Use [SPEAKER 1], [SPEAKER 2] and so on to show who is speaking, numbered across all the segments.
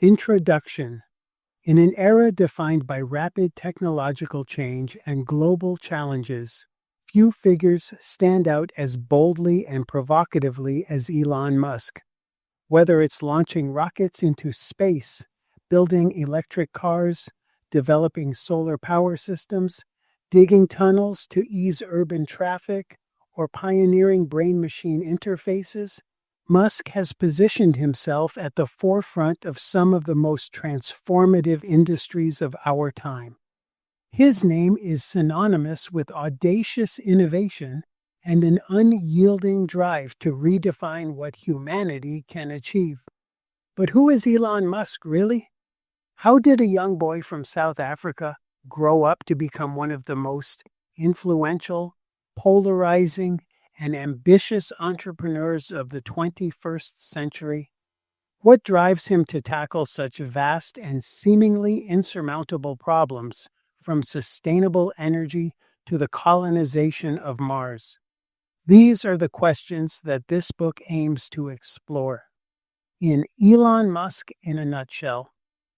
[SPEAKER 1] Introduction. In an era defined by rapid technological change and global challenges, few figures stand out as boldly and provocatively as Elon Musk. Whether it's launching rockets into space, building electric cars, developing solar power systems, digging tunnels to ease urban traffic, or pioneering brain-machine interfaces, Musk has positioned himself at the forefront of some of the most transformative industries of our time. His name is synonymous with audacious innovation and an unyielding drive to redefine what humanity can achieve. But who is Elon Musk, really? How did a young boy from South Africa grow up to become one of the most influential, polarizing, and ambitious entrepreneurs of the 21st century? What drives him to tackle such vast and seemingly insurmountable problems, from sustainable energy to the colonization of Mars? These are the questions that this book aims to explore. In Elon Musk in a Nutshell,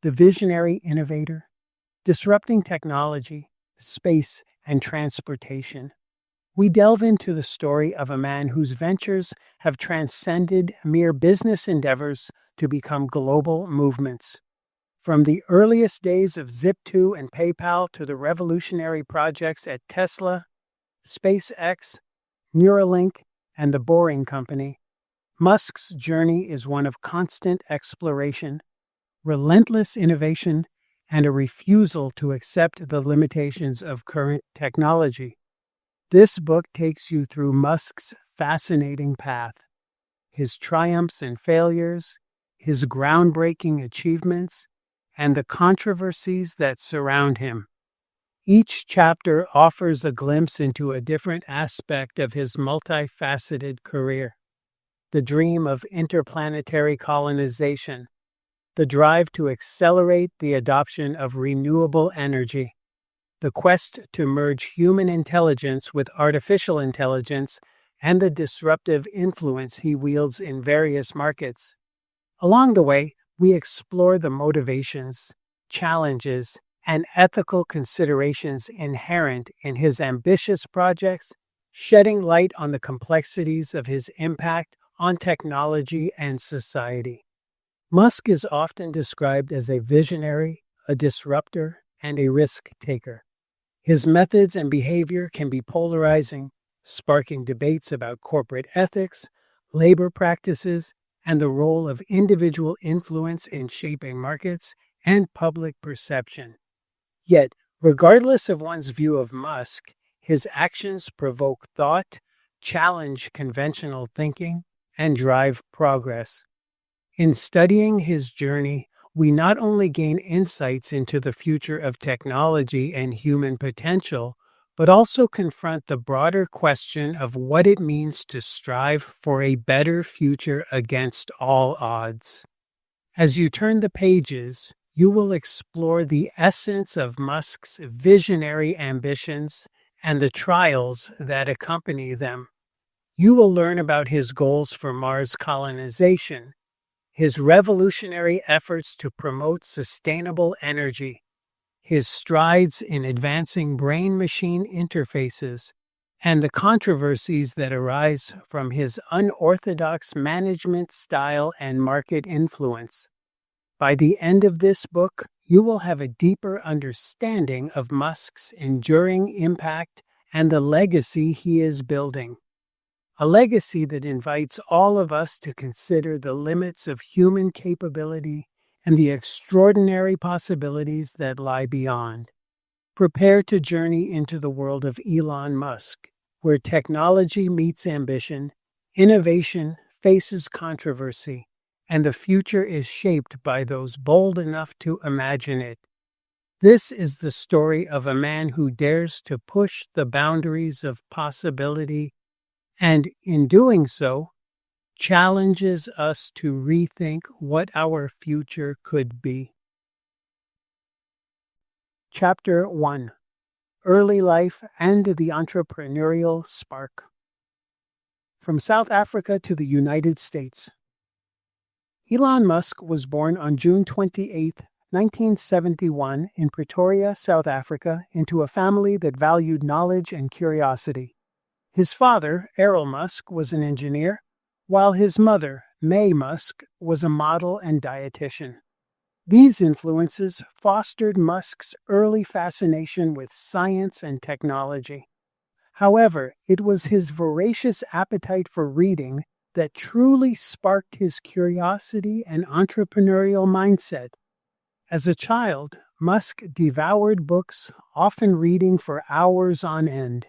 [SPEAKER 1] the visionary innovator, disrupting technology, space, and transportation, we delve into the story of a man whose ventures have transcended mere business endeavors to become global movements. From the earliest days of Zip2 and PayPal to the revolutionary projects at Tesla, SpaceX, Neuralink, and the Boring Company, Musk's journey is one of constant exploration, relentless innovation, and a refusal to accept the limitations of current technology. This book takes you through Musk's fascinating path, his triumphs and failures, his groundbreaking achievements, and the controversies that surround him. Each chapter offers a glimpse into a different aspect of his multifaceted career: the dream of interplanetary colonization, the drive to accelerate the adoption of renewable energy, the quest to merge human intelligence with artificial intelligence, and the disruptive influence he wields in various markets. Along the way, we explore the motivations, challenges, and ethical considerations inherent in his ambitious projects, shedding light on the complexities of his impact on technology and society. Musk is often described as a visionary, a disruptor, and a risk-taker. His methods and behavior can be polarizing, sparking debates about corporate ethics, labor practices, and the role of individual influence in shaping markets and public perception. Yet, regardless of one's view of Musk, his actions provoke thought, challenge conventional thinking, and drive progress. In studying his journey, we not only gain insights into the future of technology and human potential, but also confront the broader question of what it means to strive for a better future against all odds. As you turn the pages, you will explore the essence of Musk's visionary ambitions and the trials that accompany them. You will learn about his goals for Mars colonization, his revolutionary efforts to promote sustainable energy, his strides in advancing brain-machine interfaces, and the controversies that arise from his unorthodox management style and market influence. By the end of this book, you will have a deeper understanding of Musk's enduring impact and the legacy he is building. A legacy that invites all of us to consider the limits of human capability and the extraordinary possibilities that lie beyond. Prepare to journey into the world of Elon Musk, where technology meets ambition, innovation faces controversy, and the future is shaped by those bold enough to imagine it. This is the story of a man who dares to push the boundaries of possibility and, in doing so, challenges us to rethink what our future could be. Chapter 1: Early Life and the Entrepreneurial Spark. From South Africa to the United States. Elon Musk was born on June 28, 1971, in Pretoria, South Africa, into a family that valued knowledge and curiosity. His father, Errol Musk, was an engineer, while his mother, May Musk, was a model and dietitian. These influences fostered Musk's early fascination with science and technology. However, it was his voracious appetite for reading that truly sparked his curiosity and entrepreneurial mindset. As a child, Musk devoured books, often reading for hours on end.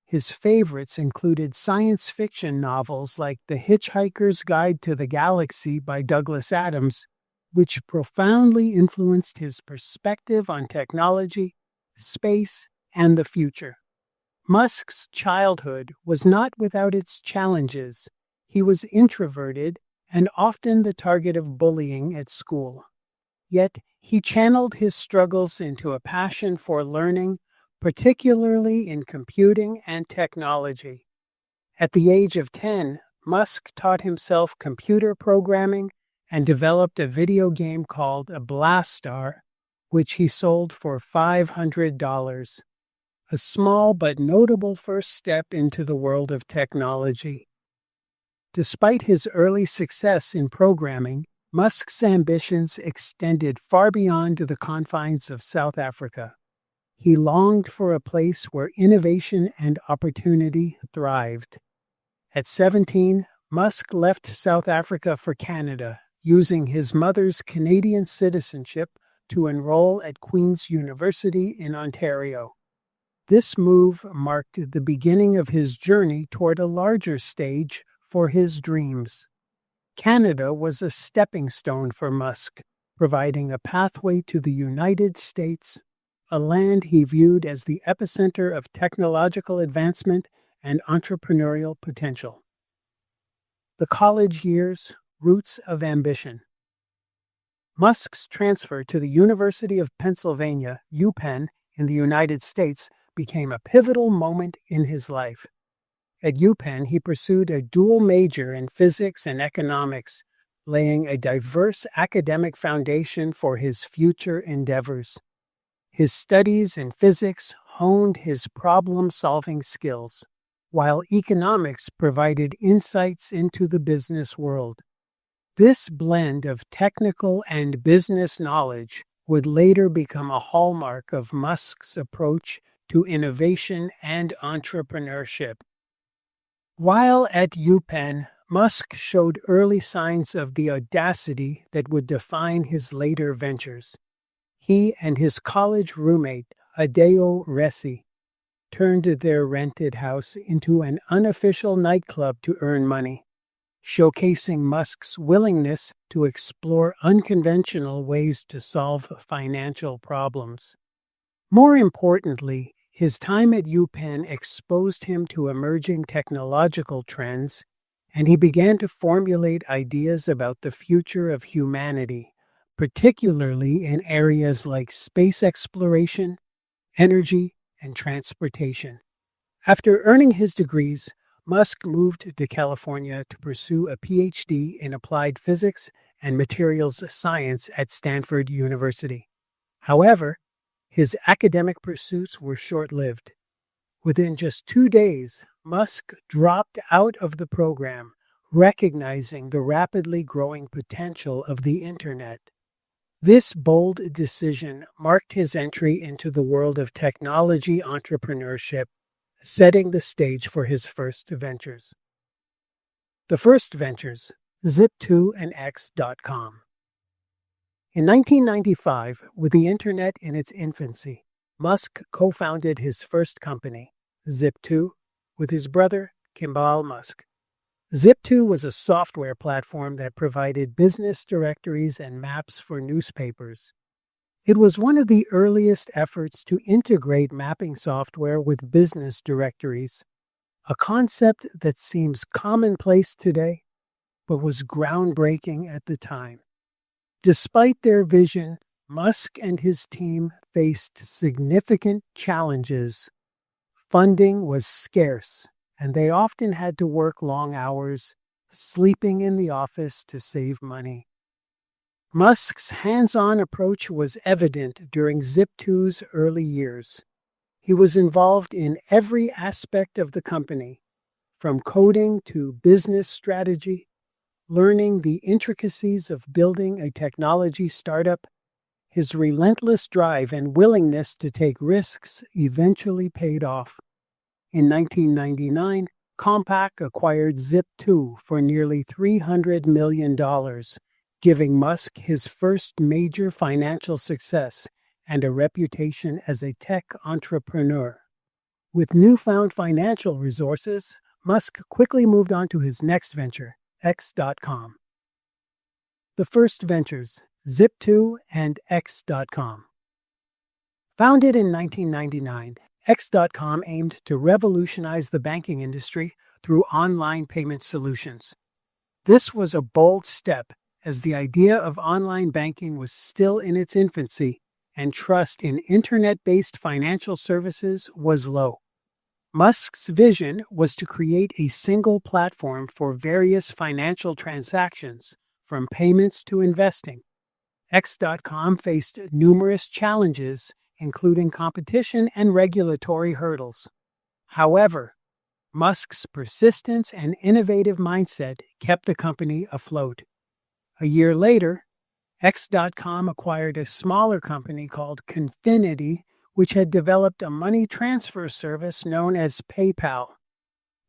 [SPEAKER 1] His favorites included science fiction novels like The Hitchhiker's Guide to the Galaxy by Douglas Adams, which profoundly influenced his perspective on technology, space, and the future. Musk's childhood was not without its challenges. He was introverted and often the target of bullying at school. Yet he channeled his struggles into a passion for learning, particularly in computing and technology. At the age of 10, Musk taught himself computer programming and developed a video game called a Blastar, which he sold for $500. A small but notable first step into the world of technology. Despite his early success in programming, Musk's ambitions extended far beyond the confines of South Africa. He longed for a place where innovation and opportunity thrived. At 17, Musk left South Africa for Canada, using his mother's Canadian citizenship to enroll at Queen's University in Ontario. This move marked the beginning of his journey toward a larger stage for his dreams. Canada was a stepping stone for Musk, providing a pathway to the United States, a land he viewed as the epicenter of technological advancement and entrepreneurial potential. The college years, roots of ambition. Musk's transfer to the University of Pennsylvania, UPenn, in the United States became a pivotal moment in his life. At UPenn, he pursued a dual major in physics and economics, laying a diverse academic foundation for his future endeavors. His studies in physics honed his problem-solving skills, while economics provided insights into the business world. This blend of technical and business knowledge would later become a hallmark of Musk's approach to innovation and entrepreneurship. While at UPenn, Musk showed early signs of the audacity that would define his later ventures. He and his college roommate, Adeo Resi, turned their rented house into an unofficial nightclub to earn money, showcasing Musk's willingness to explore unconventional ways to solve financial problems. More importantly, his time at UPenn exposed him to emerging technological trends, and he began to formulate ideas about the future of humanity, particularly in areas like space exploration, energy, and transportation. After earning his degrees, Musk moved to California to pursue a PhD in applied physics and materials science at Stanford University. However, his academic pursuits were short-lived. Within just 2 days, Musk dropped out of the program, recognizing the rapidly growing potential of the Internet. This bold decision marked his entry into the world of technology entrepreneurship, setting the stage for his first ventures. The first ventures, Zip2 and X.com. In 1995, with the Internet in its infancy, Musk co-founded his first company, Zip2, with his brother, Kimball Musk. Zip2 was a software platform that provided business directories and maps for newspapers. It was one of the earliest efforts to integrate mapping software with business directories, a concept that seems commonplace today, but was groundbreaking at the time. Despite their vision, Musk and his team faced significant challenges. Funding was scarce, and they often had to work long hours, sleeping in the office to save money. Musk's hands-on approach was evident during Zip2's early years. He was involved in every aspect of the company, from coding to business strategy, learning the intricacies of building a technology startup. His relentless drive and willingness to take risks eventually paid off. In 1999, Compaq acquired Zip2 for nearly $300 million, giving Musk his first major financial success and a reputation as a tech entrepreneur. With newfound financial resources, Musk quickly moved on to his next venture, X.com. The first ventures, Zip2 and X.com. Founded in 1999, X.com aimed to revolutionize the banking industry through online payment solutions. This was a bold step, as the idea of online banking was still in its infancy and trust in internet-based financial services was low. Musk's vision was to create a single platform for various financial transactions, from payments to investing. X.com faced numerous challenges, including competition and regulatory hurdles. However, Musk's persistence and innovative mindset kept the company afloat. A year later, X.com acquired a smaller company called Confinity, which had developed a money transfer service known as PayPal.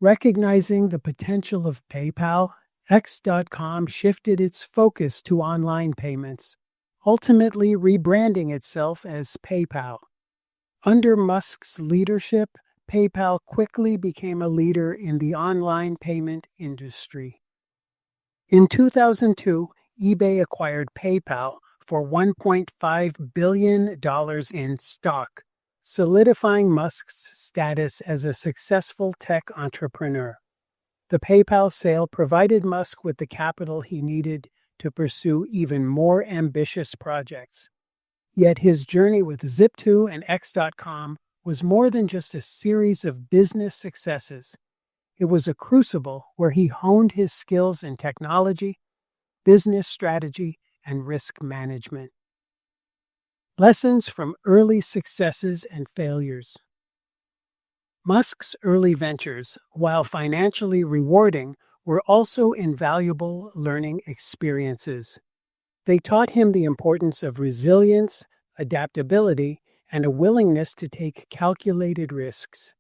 [SPEAKER 1] Recognizing the potential of PayPal, X.com shifted its focus to online payments, ultimately rebranding itself as PayPal. Under Musk's leadership, PayPal quickly became a leader in the online payment industry. In 2002, eBay acquired PayPal for $1.5 billion in stock, solidifying Musk's status as a successful tech entrepreneur. The PayPal sale provided Musk with the capital he needed to pursue even more ambitious projects. Yet his journey with Zip2 and X.com was more than just a series of business successes. It was a crucible where he honed his skills in technology, business strategy, and risk management. Lessons from early successes and failures. Musk's early ventures, while financially rewarding, were also invaluable learning experiences. They taught him the importance of resilience, adaptability, and a willingness to take calculated risks.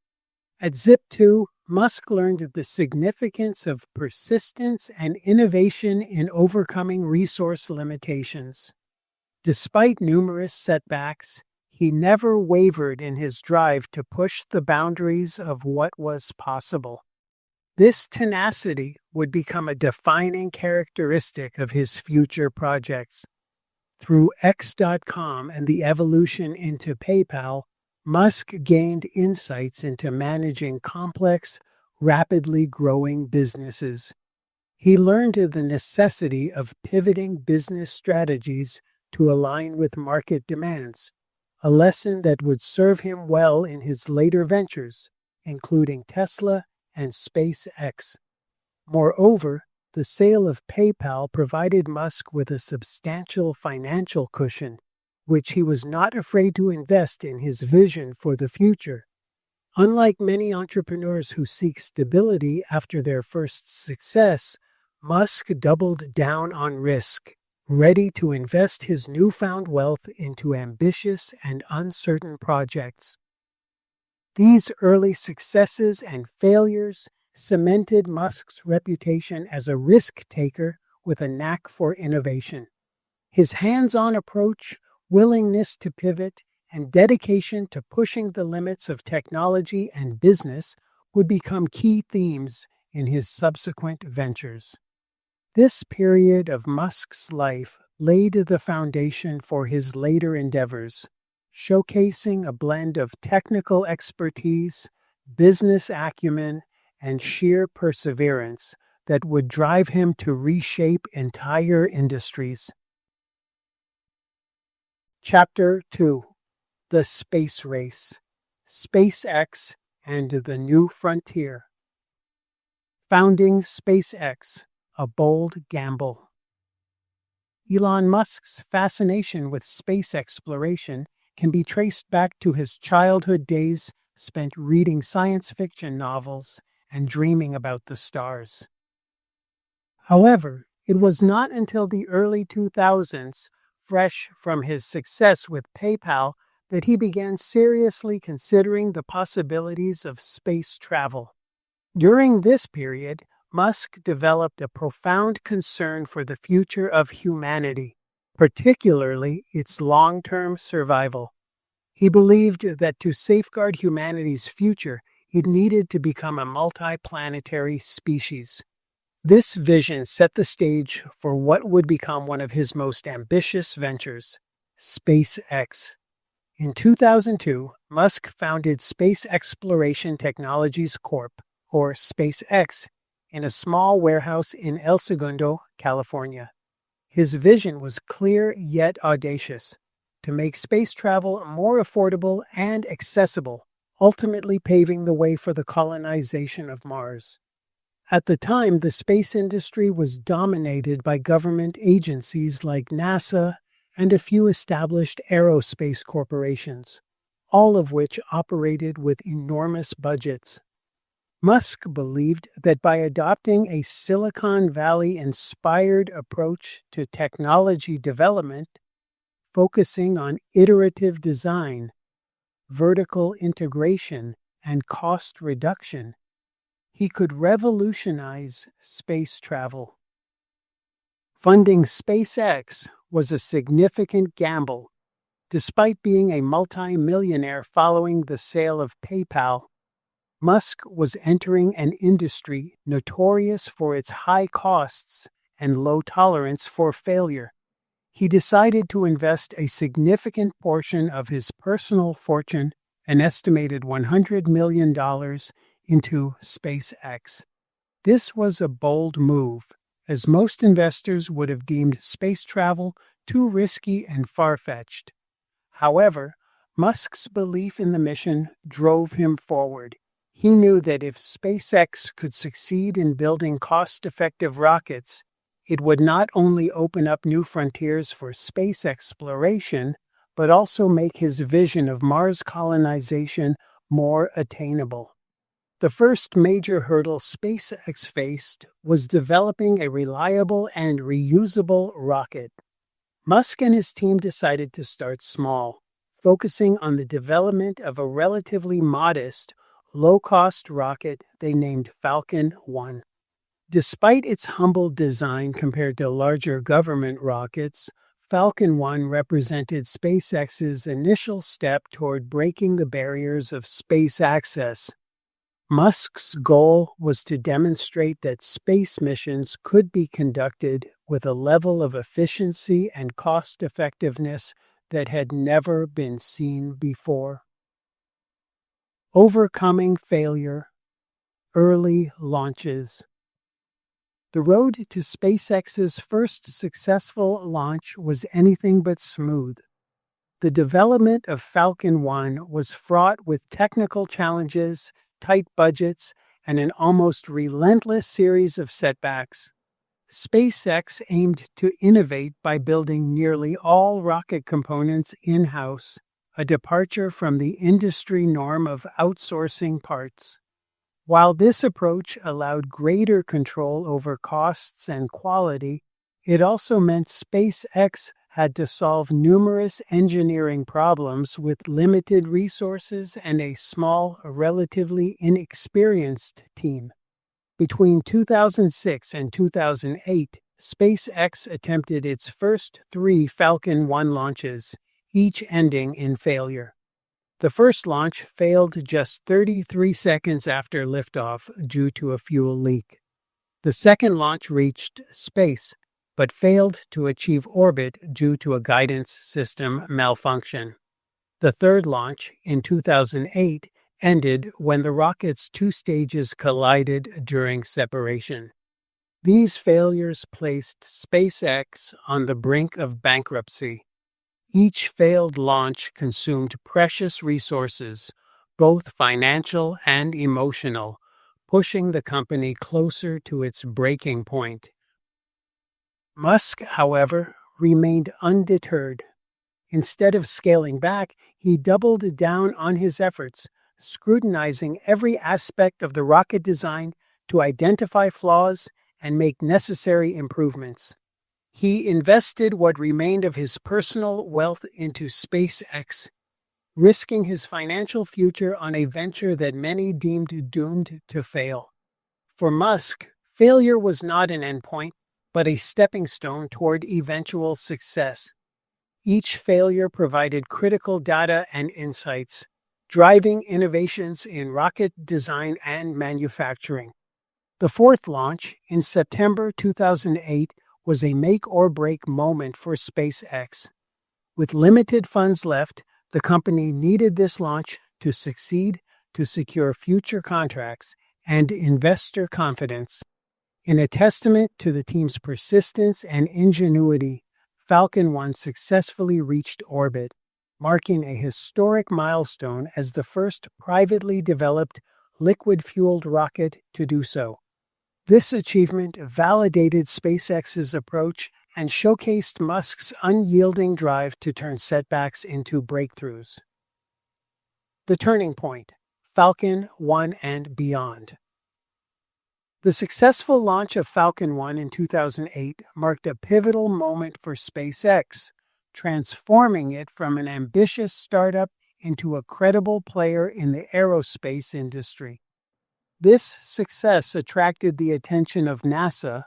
[SPEAKER 1] At Zip2, Musk learned the significance of persistence and innovation in overcoming resource limitations. Despite numerous setbacks, he never wavered in his drive to push the boundaries of what was possible. This tenacity would become a defining characteristic of his future projects. Through X.com and the evolution into PayPal, Musk gained insights into managing complex, rapidly growing businesses. He learned the necessity of pivoting business strategies to align with market demands, a lesson that would serve him well in his later ventures, including Tesla and SpaceX. Moreover, the sale of PayPal provided Musk with a substantial financial cushion, which he was not afraid to invest in his vision for the future. Unlike many entrepreneurs who seek stability after their first success, Musk doubled down on risk, ready to invest his newfound wealth into ambitious and uncertain projects. These early successes and failures cemented Musk's reputation as a risk-taker with a knack for innovation. His hands-on approach, willingness to pivot, and dedication to pushing the limits of technology and business would become key themes in his subsequent ventures. This period of Musk's life laid the foundation for his later endeavors, showcasing a blend of technical expertise, business acumen, and sheer perseverance that would drive him to reshape entire industries. Chapter 2: The Space Race, SpaceX and the New Frontier. Founding SpaceX. a bold gamble. Elon Musk's fascination with space exploration can be traced back to his childhood days spent reading science fiction novels and dreaming about the stars. However, it was not until the early 2000s, fresh from his success with PayPal, that he began seriously considering the possibilities of space travel. During this period, Musk developed a profound concern for the future of humanity, particularly its long-term survival. He believed that to safeguard humanity's future, it needed to become a multi-planetary species. This vision set the stage for what would become one of his most ambitious ventures, SpaceX. In 2002, Musk founded Space Exploration Technologies Corp., or SpaceX, in a small warehouse in El Segundo, California. His vision was clear yet audacious: to make space travel more affordable and accessible, ultimately paving the way for the colonization of Mars. At the time, the space industry was dominated by government agencies like NASA and a few established aerospace corporations, all of which operated with enormous budgets. Musk believed that by adopting a Silicon Valley-inspired approach to technology development, focusing on iterative design, vertical integration, and cost reduction, he could revolutionize space travel. Funding SpaceX was a significant gamble. Despite being a multi-millionaire following the sale of PayPal, Musk was entering an industry notorious for its high costs and low tolerance for failure. He decided to invest a significant portion of his personal fortune, an estimated $100 million, into SpaceX. This was a bold move, as most investors would have deemed space travel too risky and far-fetched. However, Musk's belief in the mission drove him forward. He knew that if SpaceX could succeed in building cost-effective rockets, it would not only open up new frontiers for space exploration, but also make his vision of Mars colonization more attainable. The first major hurdle SpaceX faced was developing a reliable and reusable rocket. Musk and his team decided to start small, focusing on the development of a relatively modest, low-cost rocket they named Falcon 1. Despite its humble design compared to larger government rockets, Falcon 1 represented SpaceX's initial step toward breaking the barriers of space access. Musk's goal was to demonstrate that space missions could be conducted with a level of efficiency and cost-effectiveness that had never been seen before. Overcoming failure. Early launches. The road to SpaceX's first successful launch was anything but smooth. The development of Falcon 1 was fraught with technical challenges, tight budgets, and an almost relentless series of setbacks. SpaceX aimed to innovate by building nearly all rocket components in-house, a departure from the industry norm of outsourcing parts. While this approach allowed greater control over costs and quality, it also meant SpaceX had to solve numerous engineering problems with limited resources and a small, relatively inexperienced team. Between 2006 and 2008, SpaceX attempted its first 3 Falcon 1 launches, each ending in failure. The first launch failed just 33 seconds after liftoff due to a fuel leak. The second launch reached space, but failed to achieve orbit due to a guidance system malfunction. The third launch, in 2008, ended when the rocket's 2 stages collided during separation. These failures placed SpaceX on the brink of bankruptcy. Each failed launch consumed precious resources, both financial and emotional, pushing the company closer to its breaking point. Musk, however, remained undeterred. Instead of scaling back, he doubled down on his efforts, scrutinizing every aspect of the rocket design to identify flaws and make necessary improvements. He invested what remained of his personal wealth into SpaceX, risking his financial future on a venture that many deemed doomed to fail. For Musk, failure was not an endpoint, but a stepping stone toward eventual success. Each failure provided critical data and insights, driving innovations in rocket design and manufacturing. The fourth launch, in September 2008, was a make-or-break moment for SpaceX. With limited funds left, the company needed this launch to succeed to secure future contracts and investor confidence. In a testament to the team's persistence and ingenuity, Falcon 1 successfully reached orbit, marking a historic milestone as the first privately developed liquid-fueled rocket to do so. This achievement validated SpaceX's approach and showcased Musk's unyielding drive to turn setbacks into breakthroughs. The turning point: Falcon 1 and beyond. The successful launch of Falcon 1 in 2008 marked a pivotal moment for SpaceX, transforming it from an ambitious startup into a credible player in the aerospace industry. This success attracted the attention of NASA,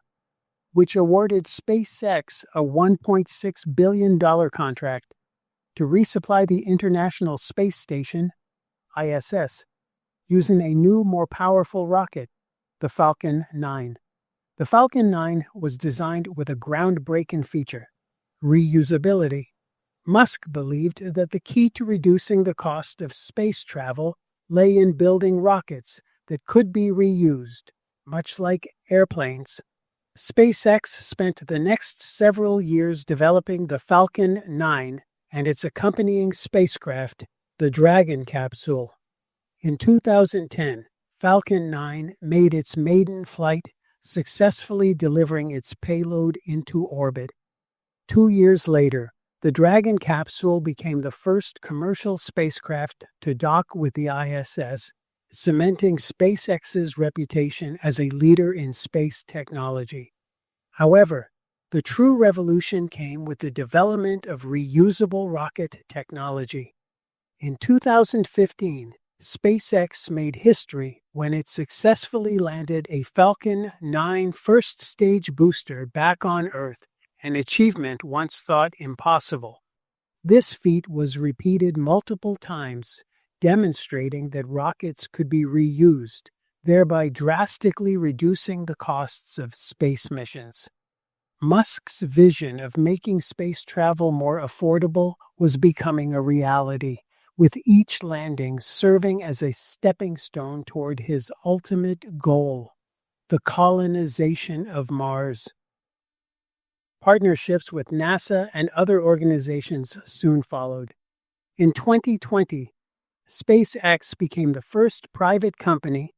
[SPEAKER 1] which awarded SpaceX a $1.6 billion contract to resupply the International Space Station, ISS, using a new, more powerful rocket, the Falcon 9. The Falcon 9 was designed with a groundbreaking feature: reusability. Musk believed that the key to reducing the cost of space travel lay in building rockets that could be reused, much like airplanes. SpaceX spent the next several years developing the Falcon 9 and its accompanying spacecraft, the Dragon capsule. In 2010, Falcon 9 made its maiden flight, successfully delivering its payload into orbit. 2 years later, the Dragon capsule became the first commercial spacecraft to dock with the ISS, cementing SpaceX's reputation as a leader in space technology. However, the true revolution came with the development of reusable rocket technology. In 2015, SpaceX made history when it successfully landed a Falcon 9 first-stage booster back on Earth, an achievement once thought impossible. This feat was repeated multiple times, demonstrating that rockets could be reused, thereby drastically reducing the costs of space missions. Musk's vision of making space travel more affordable was becoming a reality, with each landing serving as a stepping stone toward his ultimate goal: the colonization of Mars. Partnerships with NASA and other organizations soon followed. In 2020, SpaceX became the first private company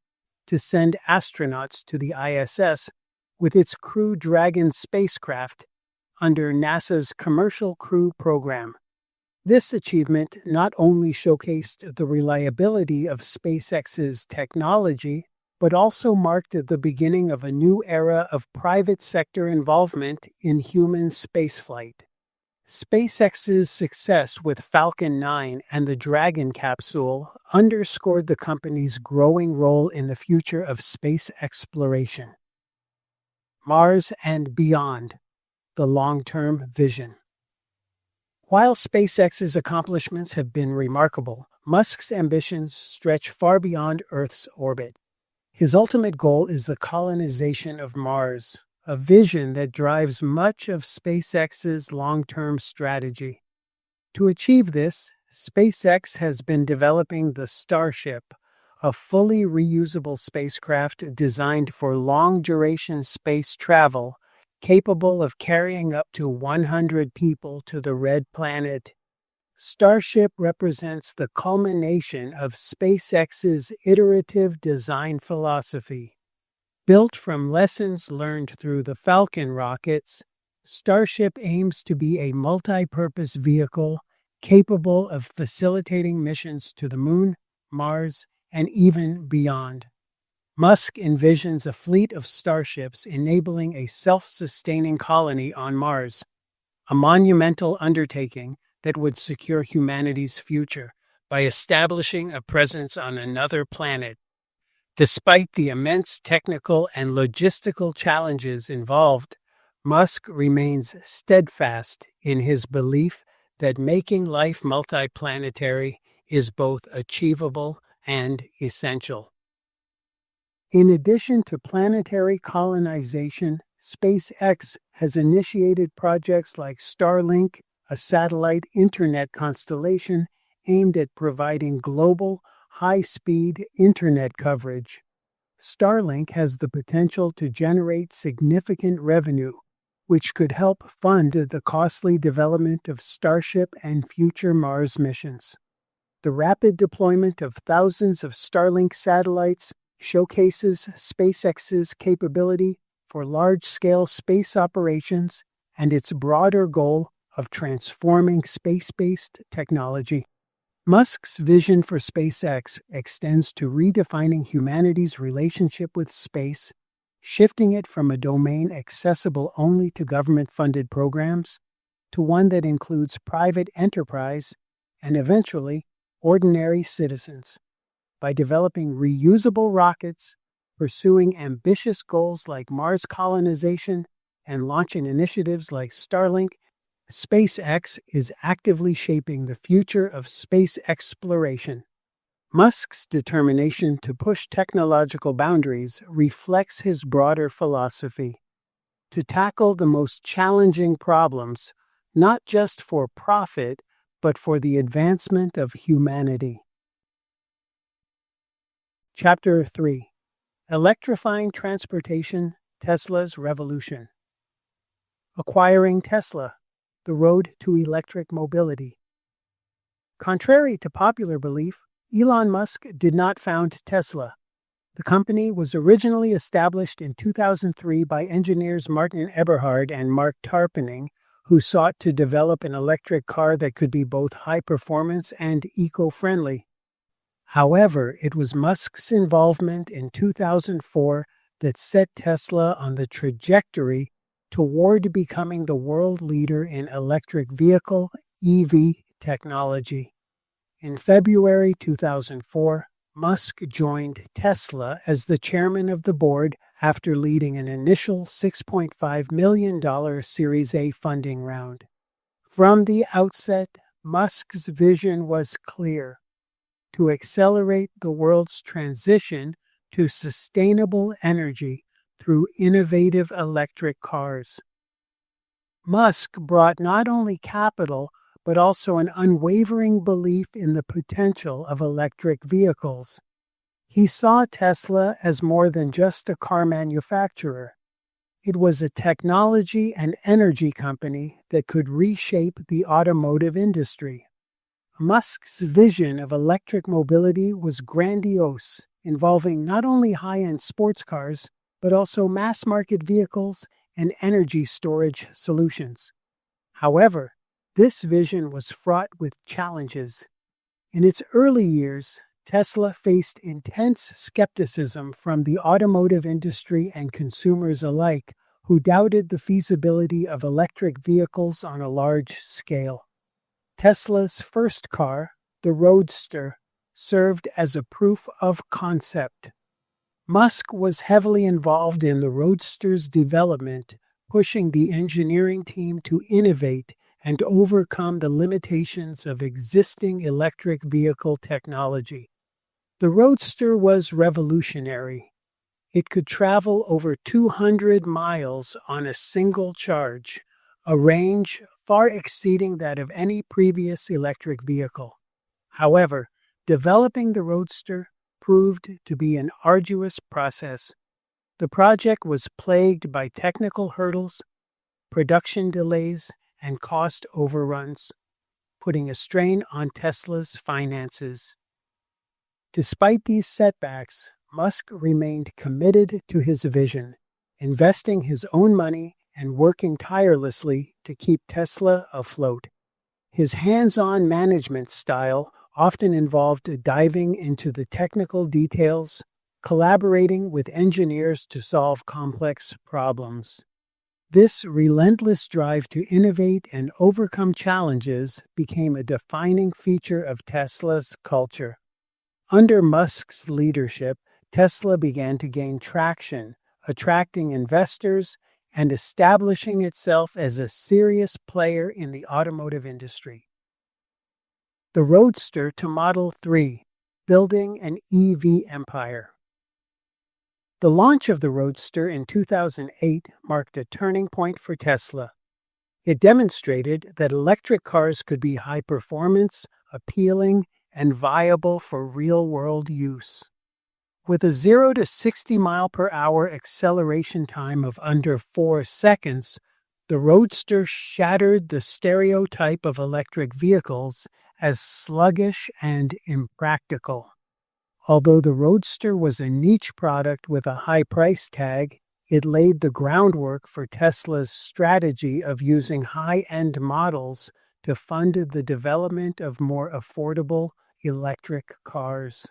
[SPEAKER 1] to send astronauts to the ISS with its Crew Dragon spacecraft under NASA's Commercial Crew Program. This achievement not only showcased the reliability of SpaceX's technology, but also marked the beginning of a new era of private sector involvement in human spaceflight. SpaceX's success with Falcon 9 and the Dragon capsule underscored the company's growing role in the future of space exploration. Mars and beyond: the long-term vision. While SpaceX's accomplishments have been remarkable, Musk's ambitions stretch far beyond Earth's orbit. His ultimate goal is the colonization of Mars, a vision that drives much of SpaceX's long-term strategy. To achieve this, SpaceX has been developing the Starship, a fully reusable spacecraft designed for long-duration space travel, capable of carrying up to 100 people to the Red Planet. Starship represents the culmination of SpaceX's iterative design philosophy. Built from lessons learned through the Falcon rockets, Starship aims to be a multi-purpose vehicle capable of facilitating missions to the Moon, Mars, and even beyond. Musk envisions a fleet of starships enabling a self-sustaining colony on Mars, a monumental undertaking that would secure humanity's future by establishing a presence on another planet. Despite the immense technical and logistical challenges involved, Musk remains steadfast in his belief that making life multiplanetary is both achievable and essential. In addition to planetary colonization, SpaceX has initiated projects like Starlink, a satellite internet constellation aimed at providing global, high-speed internet coverage. Starlink has the potential to generate significant revenue, which could help fund the costly development of Starship and future Mars missions. The rapid deployment of thousands of Starlink satellites showcases SpaceX's capability for large-scale space operations and its broader goal of transforming space-based technology. Musk's vision for SpaceX extends to redefining humanity's relationship with space, shifting it from a domain accessible only to government-funded programs to one that includes private enterprise and eventually ordinary citizens. By developing reusable rockets, pursuing ambitious goals like Mars colonization, and launching initiatives like Starlink, SpaceX is actively shaping the future of space exploration. Musk's determination to push technological boundaries reflects his broader philosophy: to tackle the most challenging problems, not just for profit, but for the advancement of humanity. Chapter 3: Electrifying Transportation, Tesla's Revolution. Acquiring Tesla, the road to electric mobility. Contrary to popular belief, Elon Musk did not found Tesla. The company was originally established in 2003 by engineers Martin Eberhard and Mark Tarpenning, who sought to develop an electric car that could be both high-performance and eco-friendly. However, it was Musk's involvement in 2004 that set Tesla on the trajectory toward becoming the world leader in electric vehicle (EV) technology. In February 2004, Musk joined Tesla as the chairman of the board after leading an initial $6.5 million Series A funding round. From the outset, Musk's vision was clear: to accelerate the world's transition to sustainable energy through innovative electric cars. Musk brought not only capital, but also an unwavering belief in the potential of electric vehicles. He saw Tesla as more than just a car manufacturer. It was a technology and energy company that could reshape the automotive industry. Musk's vision of electric mobility was grandiose, involving not only high-end sports cars, but also mass-market vehicles and energy storage solutions. However, this vision was fraught with challenges. In its early years, Tesla faced intense skepticism from the automotive industry and consumers alike, who doubted the feasibility of electric vehicles on a large scale. Tesla's first car, the Roadster, served as a proof of concept. Musk was heavily involved in the Roadster's development, pushing the engineering team to innovate and overcome the limitations of existing electric vehicle technology. The Roadster was revolutionary. It could travel over 200 miles on a single charge, a range far exceeding that of any previous electric vehicle. However, developing the Roadster proved to be an arduous process. The project was plagued by technical hurdles, production delays, and cost overruns, putting a strain on Tesla's finances. Despite these setbacks, Musk remained committed to his vision, investing his own money and working tirelessly to keep Tesla afloat. His hands-on management style often involved diving into the technical details, collaborating with engineers to solve complex problems. This relentless drive to innovate and overcome challenges became a defining feature of Tesla's culture. Under Musk's leadership, Tesla began to gain traction, attracting investors and establishing itself as a serious player in the automotive industry. The Roadster to Model 3, building an EV empire. The launch of the Roadster in 2008 marked a turning point for Tesla. It demonstrated that electric cars could be high performance, appealing, and viable for real-world use. With a 0 to 60 mph acceleration time of under 4 seconds, the Roadster shattered the stereotype of electric vehicles as sluggish and impractical. Although the Roadster was a niche product with a high price tag, it laid the groundwork for Tesla's strategy of using high-end models to fund the development of more affordable electric cars.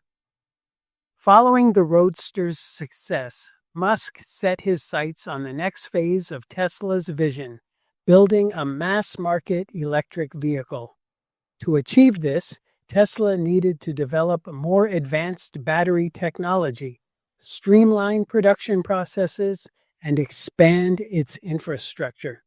[SPEAKER 1] Following the Roadster's success, Musk set his sights on the next phase of Tesla's vision, building a mass-market electric vehicle. To achieve this, Tesla needed to develop more advanced battery technology, streamline production processes, and expand its infrastructure.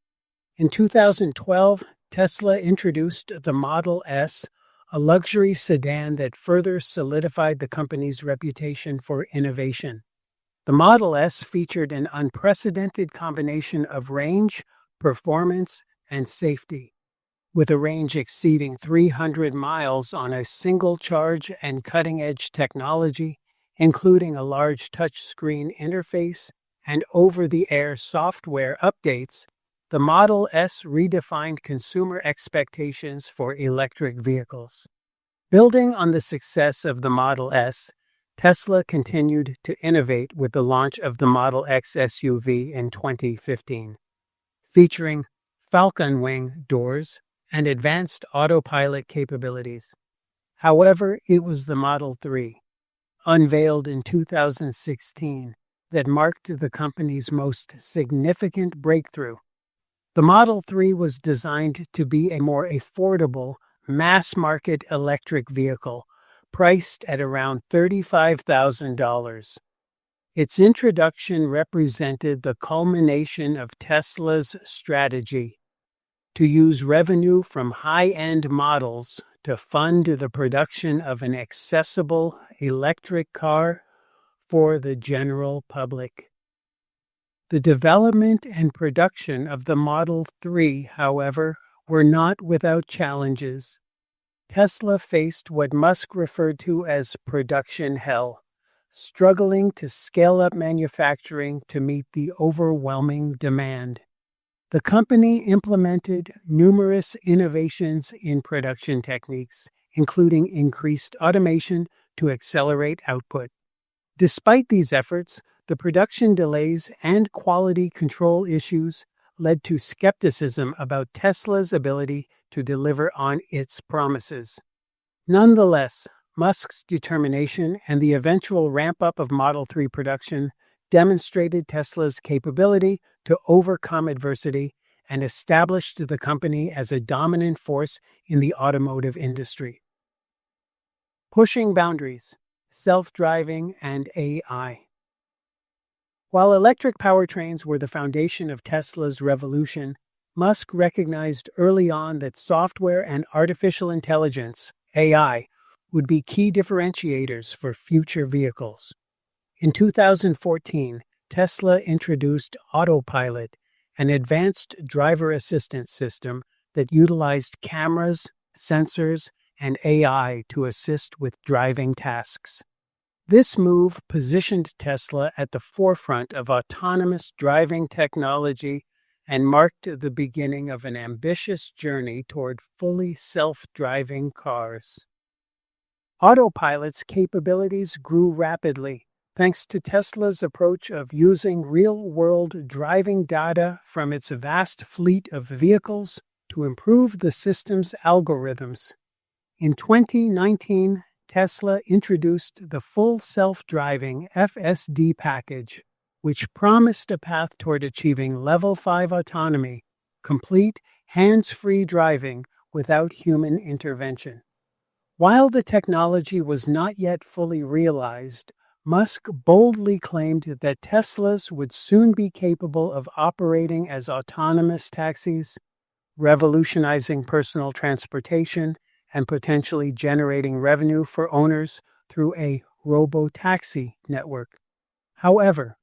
[SPEAKER 1] In 2012, Tesla introduced the Model S, a luxury sedan that further solidified the company's reputation for innovation. The Model S featured an unprecedented combination of range, performance, and safety, with a range exceeding 300 miles on a single charge and cutting-edge technology, including a large touchscreen interface and over-the-air software updates. The Model S redefined consumer expectations for electric vehicles. Building on the success of the Model S, Tesla continued to innovate with the launch of the Model X SUV in 2015, featuring Falcon Wing doors and advanced autopilot capabilities. However, it was the Model 3, unveiled in 2016, that marked the company's most significant breakthrough. The Model 3 was designed to be a more affordable, mass-market electric vehicle, priced at around $35,000. Its introduction represented the culmination of Tesla's strategy to use revenue from high-end models to fund the production of an accessible electric car for the general public. The development and production of the Model 3, however, were not without challenges. Tesla faced what Musk referred to as production hell, struggling to scale up manufacturing to meet the overwhelming demand. The company implemented numerous innovations in production techniques, including increased automation to accelerate output. Despite these efforts, the production delays and quality control issues led to skepticism about Tesla's ability to deliver on its promises. Nonetheless, Musk's determination and the eventual ramp-up of Model 3 production demonstrated Tesla's capability to overcome adversity and established the company as a dominant force in the automotive industry. Pushing boundaries, self-driving, and AI. While electric powertrains were the foundation of Tesla's revolution, Musk recognized early on that software and artificial intelligence, AI, would be key differentiators for future vehicles. In 2014, Tesla introduced Autopilot, an advanced driver assistance system that utilized cameras, sensors, and AI to assist with driving tasks. This move positioned Tesla at the forefront of autonomous driving technology and marked the beginning of an ambitious journey toward fully self-driving cars. Autopilot's capabilities grew rapidly, thanks to Tesla's approach of using real-world driving data from its vast fleet of vehicles to improve the system's algorithms. In 2019, Tesla introduced the full self-driving FSD package, which promised a path toward achieving Level 5 autonomy, complete hands-free driving without human intervention. While the technology was not yet fully realized, Musk boldly claimed that Teslas would soon be capable of operating as autonomous taxis, revolutionizing personal transportation, and potentially generating revenue for owners through a robo-taxi network. However,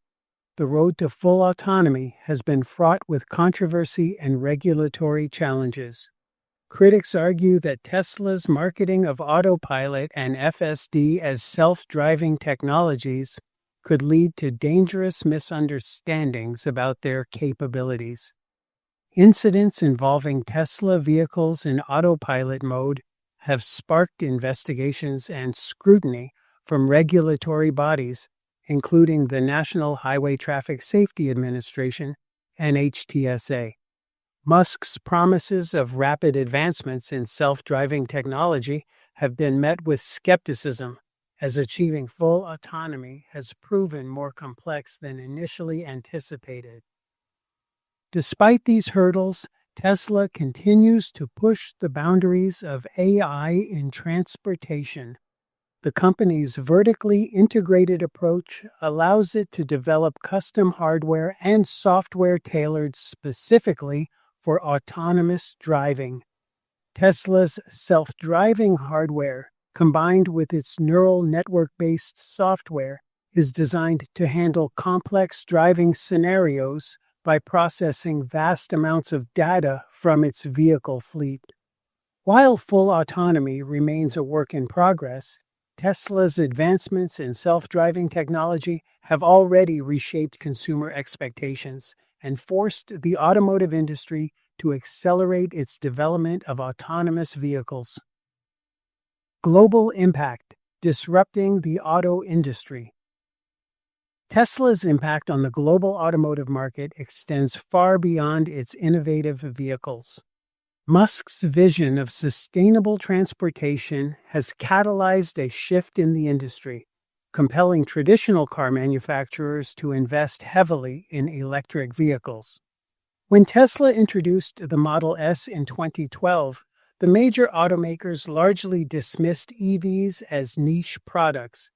[SPEAKER 1] the road to full autonomy has been fraught with controversy and regulatory challenges. Critics argue that Tesla's marketing of autopilot and FSD as self-driving technologies could lead to dangerous misunderstandings about their capabilities. Incidents involving Tesla vehicles in autopilot mode have sparked investigations and scrutiny from regulatory bodies, including the National Highway Traffic Safety Administration, NHTSA. Musk's promises of rapid advancements in self-driving technology have been met with skepticism, as achieving full autonomy has proven more complex than initially anticipated. Despite these hurdles, Tesla continues to push the boundaries of AI in transportation. The company's vertically integrated approach allows it to develop custom hardware and software tailored specifically for autonomous driving. Tesla's self-driving hardware, combined with its neural network-based software, is designed to handle complex driving scenarios by processing vast amounts of data from its vehicle fleet. While full autonomy remains a work in progress, Tesla's advancements in self-driving technology have already reshaped consumer expectations and forced the automotive industry to accelerate its development of autonomous vehicles. Global impact: disrupting the auto industry. Tesla's impact on the global automotive market extends far beyond its innovative vehicles. Musk's vision of sustainable transportation has catalyzed a shift in the industry, compelling traditional car manufacturers to invest heavily in electric vehicles. When Tesla introduced the Model S in 2012, the major automakers largely dismissed EVs as niche products.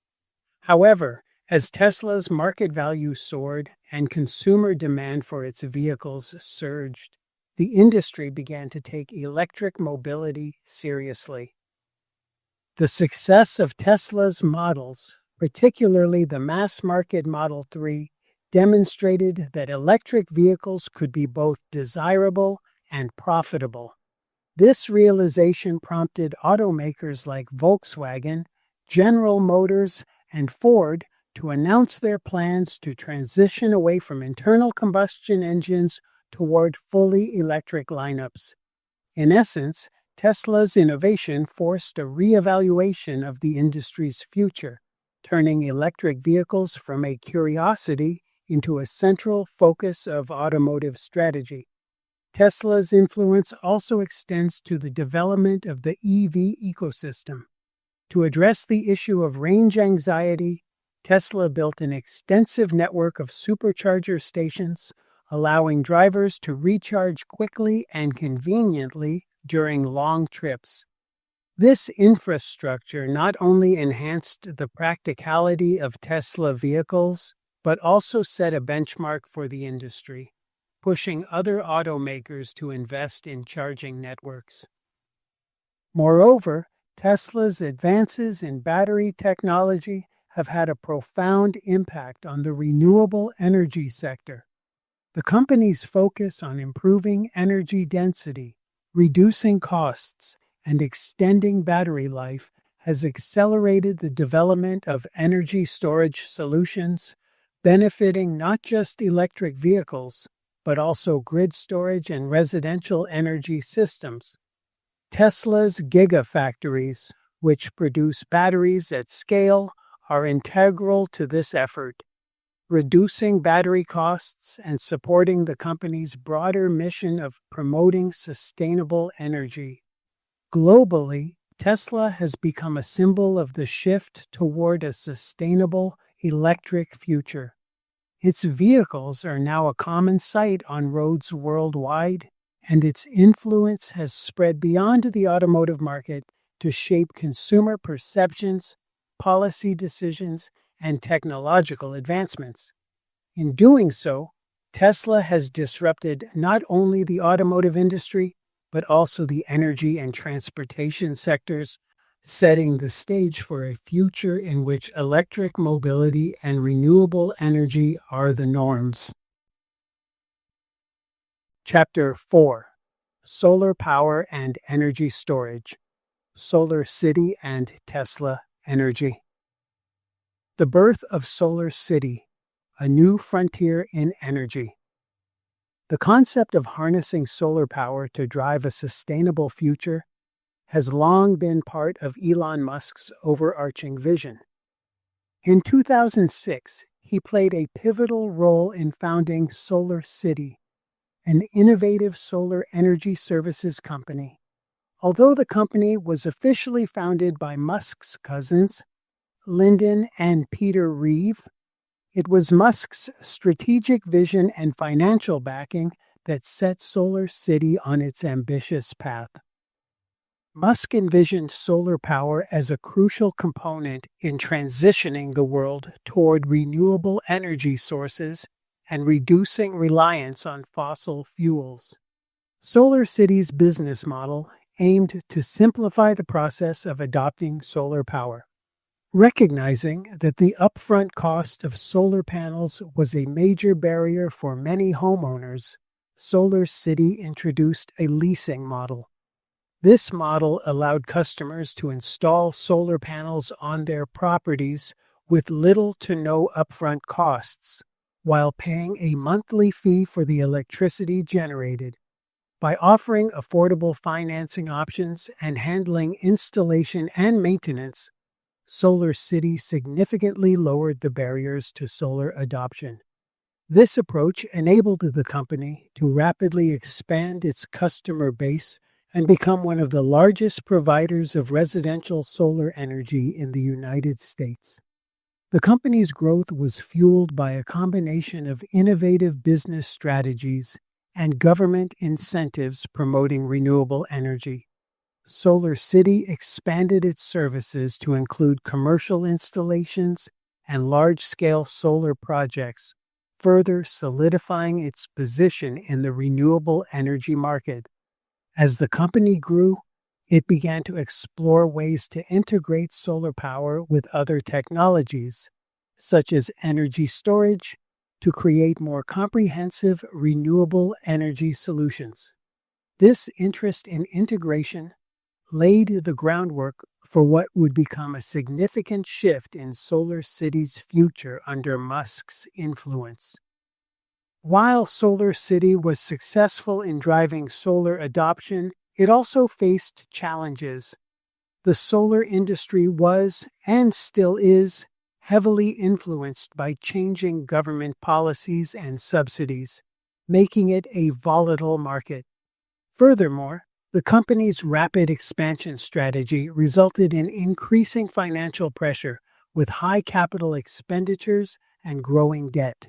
[SPEAKER 1] However, as Tesla's market value soared and consumer demand for its vehicles surged, the industry began to take electric mobility seriously. The success of Tesla's models, particularly the mass-market Model 3, demonstrated that electric vehicles could be both desirable and profitable. This realization prompted automakers like Volkswagen, General Motors, and Ford to announce their plans to transition away from internal combustion engines toward fully electric lineups. In essence, Tesla's innovation forced a reevaluation of the industry's future, turning electric vehicles from a curiosity into a central focus of automotive strategy. Tesla's influence also extends to the development of the EV ecosystem. To address the issue of range anxiety, Tesla built an extensive network of supercharger stations, allowing drivers to recharge quickly and conveniently during long trips. This infrastructure not only enhanced the practicality of Tesla vehicles, but also set a benchmark for the industry, pushing other automakers to invest in charging networks. Moreover, Tesla's advances in battery technology have had a profound impact on the renewable energy sector. The company's focus on improving energy density, reducing costs, and extending battery life has accelerated the development of energy storage solutions, benefiting not just electric vehicles, but also grid storage and residential energy systems. Tesla's gigafactories, which produce batteries at scale, are integral to this effort, reducing battery costs and supporting the company's broader mission of promoting sustainable energy. Globally, Tesla has become a symbol of the shift toward a sustainable electric future. Its vehicles are now a common sight on roads worldwide, and its influence has spread beyond the automotive market to shape consumer perceptions, policy decisions, and technological advancements. In doing so, Tesla has disrupted not only the automotive industry, but also the energy and transportation sectors, setting the stage for a future in which electric mobility and renewable energy are the norms. Chapter 4: Solar Power and Energy Storage. Solar City and Tesla Energy. The birth of Solar City, a new frontier in energy. The concept of harnessing solar power to drive a sustainable future has long been part of Elon Musk's overarching vision. In 2006, he played a pivotal role in founding Solar City, an innovative solar energy services company. Although the company was officially founded by Musk's cousins, Lyndon and Peter Reeve, it was Musk's strategic vision and financial backing that set Solar City on its ambitious path. Musk envisioned solar power as a crucial component in transitioning the world toward renewable energy sources and reducing reliance on fossil fuels. Solar City's business model aimed to simplify the process of adopting solar power. Recognizing that the upfront cost of solar panels was a major barrier for many homeowners, Solar City introduced a leasing model. This model allowed customers to install solar panels on their properties with little to no upfront costs, while paying a monthly fee for the electricity generated. By offering affordable financing options and handling installation and maintenance, Solar City significantly lowered the barriers to solar adoption. This approach enabled the company to rapidly expand its customer base and become one of the largest providers of residential solar energy in the United States. The company's growth was fueled by a combination of innovative business strategies and government incentives promoting renewable energy. Solar City expanded its services to include commercial installations and large-scale solar projects, further solidifying its position in the renewable energy market. As the company grew, it began to explore ways to integrate solar power with other technologies, such as energy storage, to create more comprehensive renewable energy solutions. This interest in integration laid the groundwork for what would become a significant shift in Solar City's future under Musk's influence. While Solar City was successful in driving solar adoption, it also faced challenges. The solar industry was, and still is, heavily influenced by changing government policies and subsidies, making it a volatile market. Furthermore, the company's rapid expansion strategy resulted in increasing financial pressure with high capital expenditures and growing debt.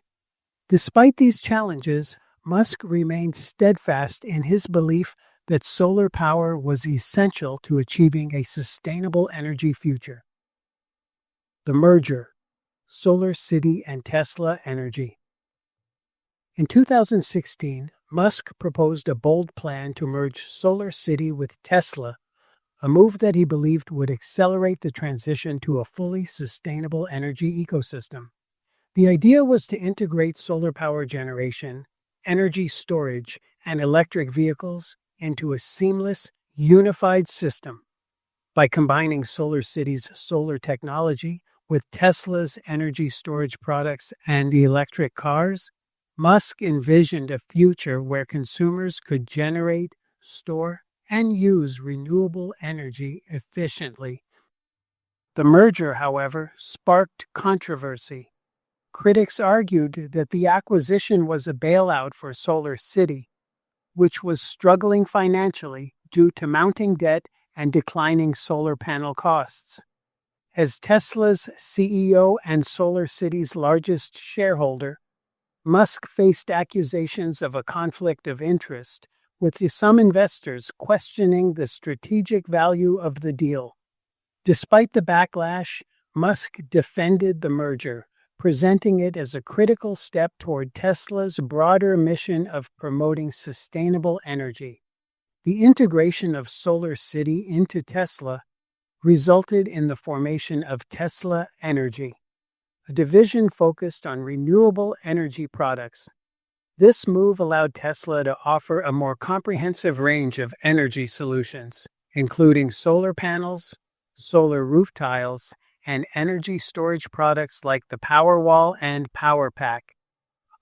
[SPEAKER 1] Despite these challenges, Musk remained steadfast in his belief that solar power was essential to achieving a sustainable energy future. The merger, Solar City and Tesla Energy. In 2016, Musk proposed a bold plan to merge Solar City with Tesla, a move that he believed would accelerate the transition to a fully sustainable energy ecosystem. The idea was to integrate solar power generation, energy storage, and electric vehicles into a seamless, unified system. By combining Solar City's solar technology with Tesla's energy storage products and the electric cars, Musk envisioned a future where consumers could generate, store, and use renewable energy efficiently. The merger, however, sparked controversy. Critics argued that the acquisition was a bailout for Solar City, which was struggling financially due to mounting debt and declining solar panel costs. As Tesla's CEO and Solar City's largest shareholder, Musk faced accusations of a conflict of interest, with some investors questioning the strategic value of the deal. Despite the backlash, Musk defended the merger, presenting it as a critical step toward Tesla's broader mission of promoting sustainable energy. The integration of Solar City into Tesla resulted in the formation of Tesla Energy, a division focused on renewable energy products. This move allowed Tesla to offer a more comprehensive range of energy solutions, including solar panels, solar roof tiles, and energy storage products like the Powerwall and PowerPack.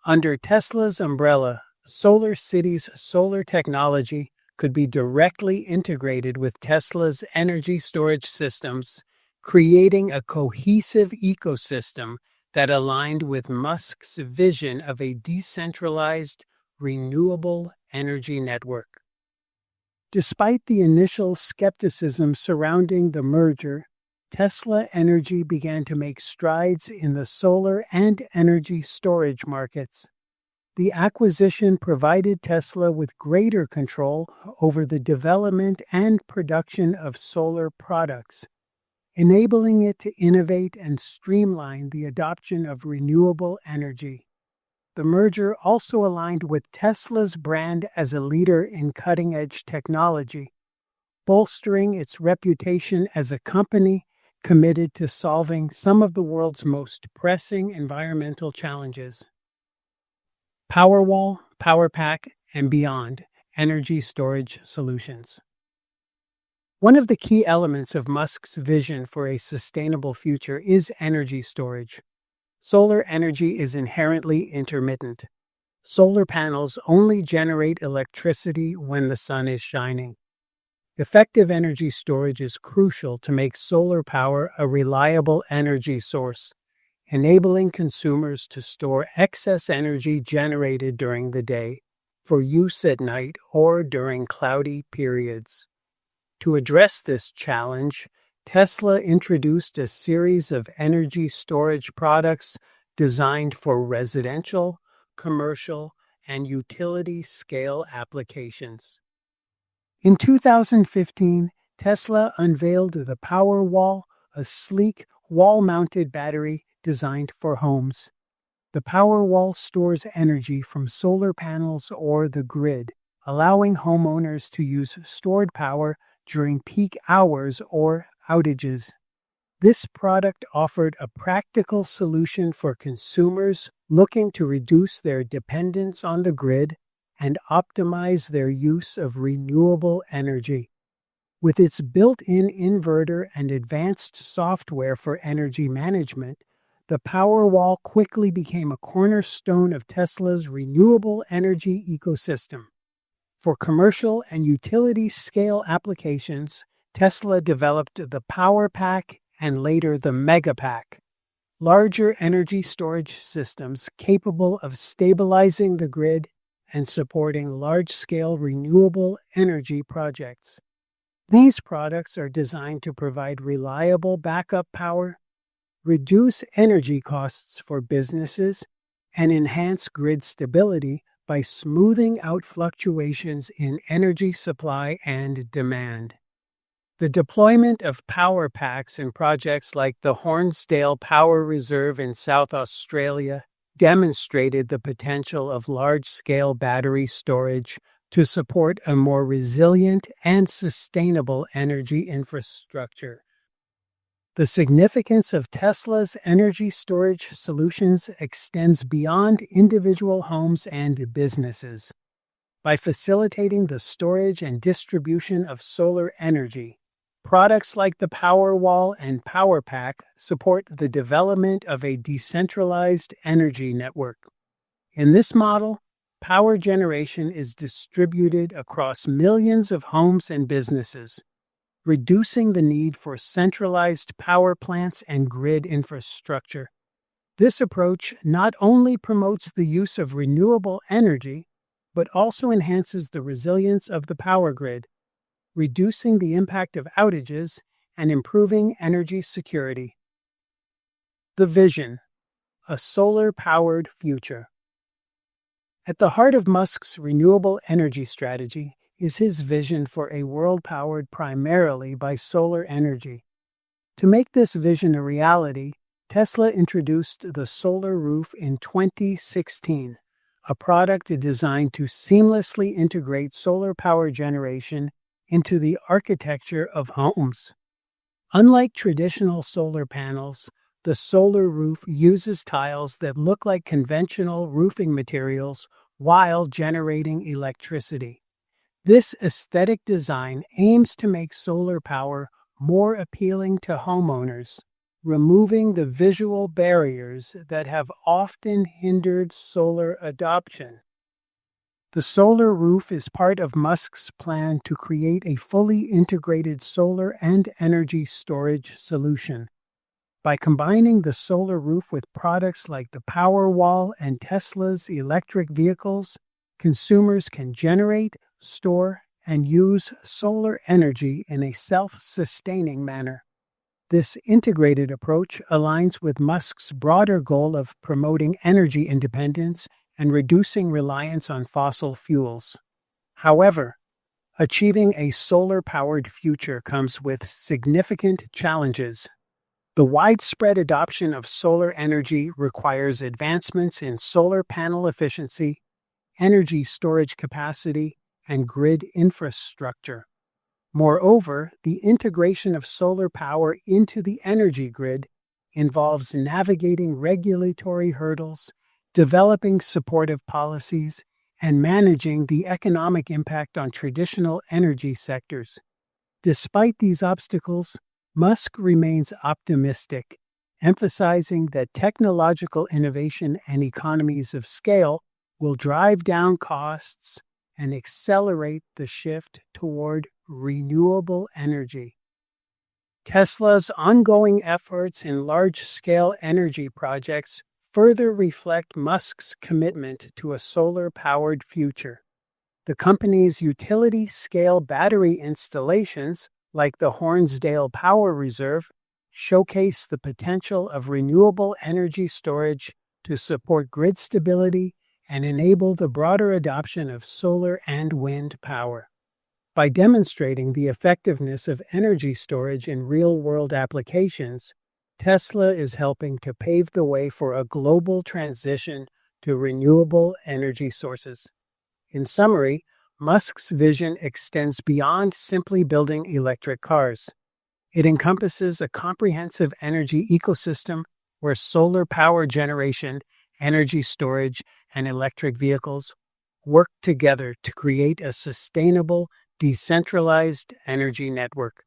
[SPEAKER 1] Under Tesla's umbrella, Solar City's solar technology could be directly integrated with Tesla's energy storage systems, creating a cohesive ecosystem that aligned with Musk's vision of a decentralized, renewable energy network. Despite the initial skepticism surrounding the merger, Tesla Energy began to make strides in the solar and energy storage markets. The acquisition provided Tesla with greater control over the development and production of solar products, enabling it to innovate and streamline the adoption of renewable energy. The merger also aligned with Tesla's brand as a leader in cutting-edge technology, bolstering its reputation as a company committed to solving some of the world's most pressing environmental challenges. Powerwall, PowerPack, and beyond energy storage solutions. One of the key elements of Musk's vision for a sustainable future is energy storage. Solar energy is inherently intermittent. Solar panels only generate electricity when the sun is shining. Effective energy storage is crucial to make solar power a reliable energy source, enabling consumers to store excess energy generated during the day for use at night or during cloudy periods. To address this challenge, Tesla introduced a series of energy storage products designed for residential, commercial, and utility-scale applications. In 2015, Tesla unveiled the Powerwall, a sleek, wall-mounted battery designed for homes. The Powerwall stores energy from solar panels or the grid, allowing homeowners to use stored power during peak hours or outages. This product offered a practical solution for consumers looking to reduce their dependence on the grid and optimize their use of renewable energy. With its built-in inverter and advanced software for energy management, the Powerwall quickly became a cornerstone of Tesla's renewable energy ecosystem. For commercial and utility-scale applications, Tesla developed the PowerPack and later the Megapack, larger energy storage systems capable of stabilizing the grid and supporting large-scale renewable energy projects. These products are designed to provide reliable backup power, reduce energy costs for businesses, and enhance grid stability by smoothing out fluctuations in energy supply and demand. The deployment of power packs in projects like the Hornsdale Power Reserve in South Australia demonstrated the potential of large-scale battery storage to support a more resilient and sustainable energy infrastructure. The significance of Tesla's energy storage solutions extends beyond individual homes and businesses. By facilitating the storage and distribution of solar energy, products like the Powerwall and PowerPack support the development of a decentralized energy network. In this model, power generation is distributed across millions of homes and businesses, reducing the need for centralized power plants and grid infrastructure. This approach not only promotes the use of renewable energy, but also enhances the resilience of the power grid, reducing the impact of outages and improving energy security. The vision: a solar-powered future. At the heart of Musk's renewable energy strategy is his vision for a world powered primarily by solar energy. To make this vision a reality, Tesla introduced the solar roof in 2016, a product designed to seamlessly integrate solar power generation into the architecture of homes. Unlike traditional solar panels, the solar roof uses tiles that look like conventional roofing materials while generating electricity. This aesthetic design aims to make solar power more appealing to homeowners, removing the visual barriers that have often hindered solar adoption. The solar roof is part of Musk's plan to create a fully integrated solar and energy storage solution. By combining the solar roof with products like the Powerwall and Tesla's electric vehicles, consumers can generate, store, and use solar energy in a self-sustaining manner. This integrated approach aligns with Musk's broader goal of promoting energy independence and reducing reliance on fossil fuels. However, achieving a solar-powered future comes with significant challenges. The widespread adoption of solar energy requires advancements in solar panel efficiency, energy storage capacity, and grid infrastructure. Moreover, the integration of solar power into the energy grid involves navigating regulatory hurdles, developing supportive policies, and managing the economic impact on traditional energy sectors. Despite these obstacles, Musk remains optimistic, emphasizing that technological innovation and economies of scale will drive down costs and accelerate the shift toward renewable energy. Tesla's ongoing efforts in large-scale energy projects further reflect Musk's commitment to a solar-powered future. The company's utility-scale battery installations, like the Hornsdale Power Reserve, showcase the potential of renewable energy storage to support grid stability and enable the broader adoption of solar and wind power. By demonstrating the effectiveness of energy storage in real-world applications, Tesla is helping to pave the way for a global transition to renewable energy sources. In summary, Musk's vision extends beyond simply building electric cars. It encompasses a comprehensive energy ecosystem where solar power generation, energy storage, and electric vehicles work together to create a sustainable, decentralized energy network.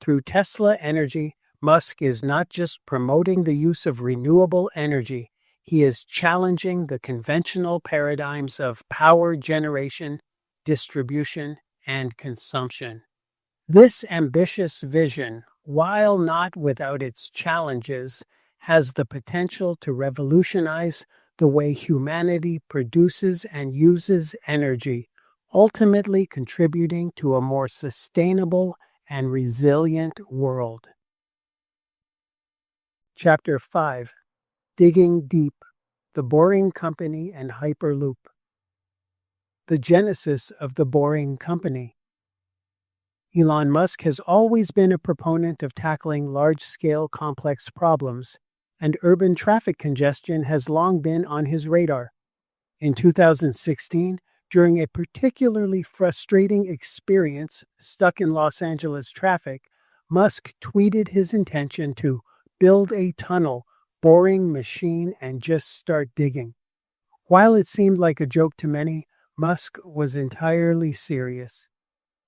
[SPEAKER 1] Through Tesla Energy, Musk is not just promoting the use of renewable energy, he is challenging the conventional paradigms of power generation, distribution, and consumption. This ambitious vision, while not without its challenges, has the potential to revolutionize the way humanity produces and uses energy, ultimately contributing to a more sustainable and resilient world. Chapter 5: Digging Deep, The Boring Company and Hyperloop. The genesis of the Boring Company. Elon Musk has always been a proponent of tackling large-scale complex problems, and urban traffic congestion has long been on his radar. In 2016, during a particularly frustrating experience stuck in Los Angeles traffic, Musk tweeted his intention to build a tunnel, boring machine, and just start digging. While it seemed like a joke to many, Musk was entirely serious.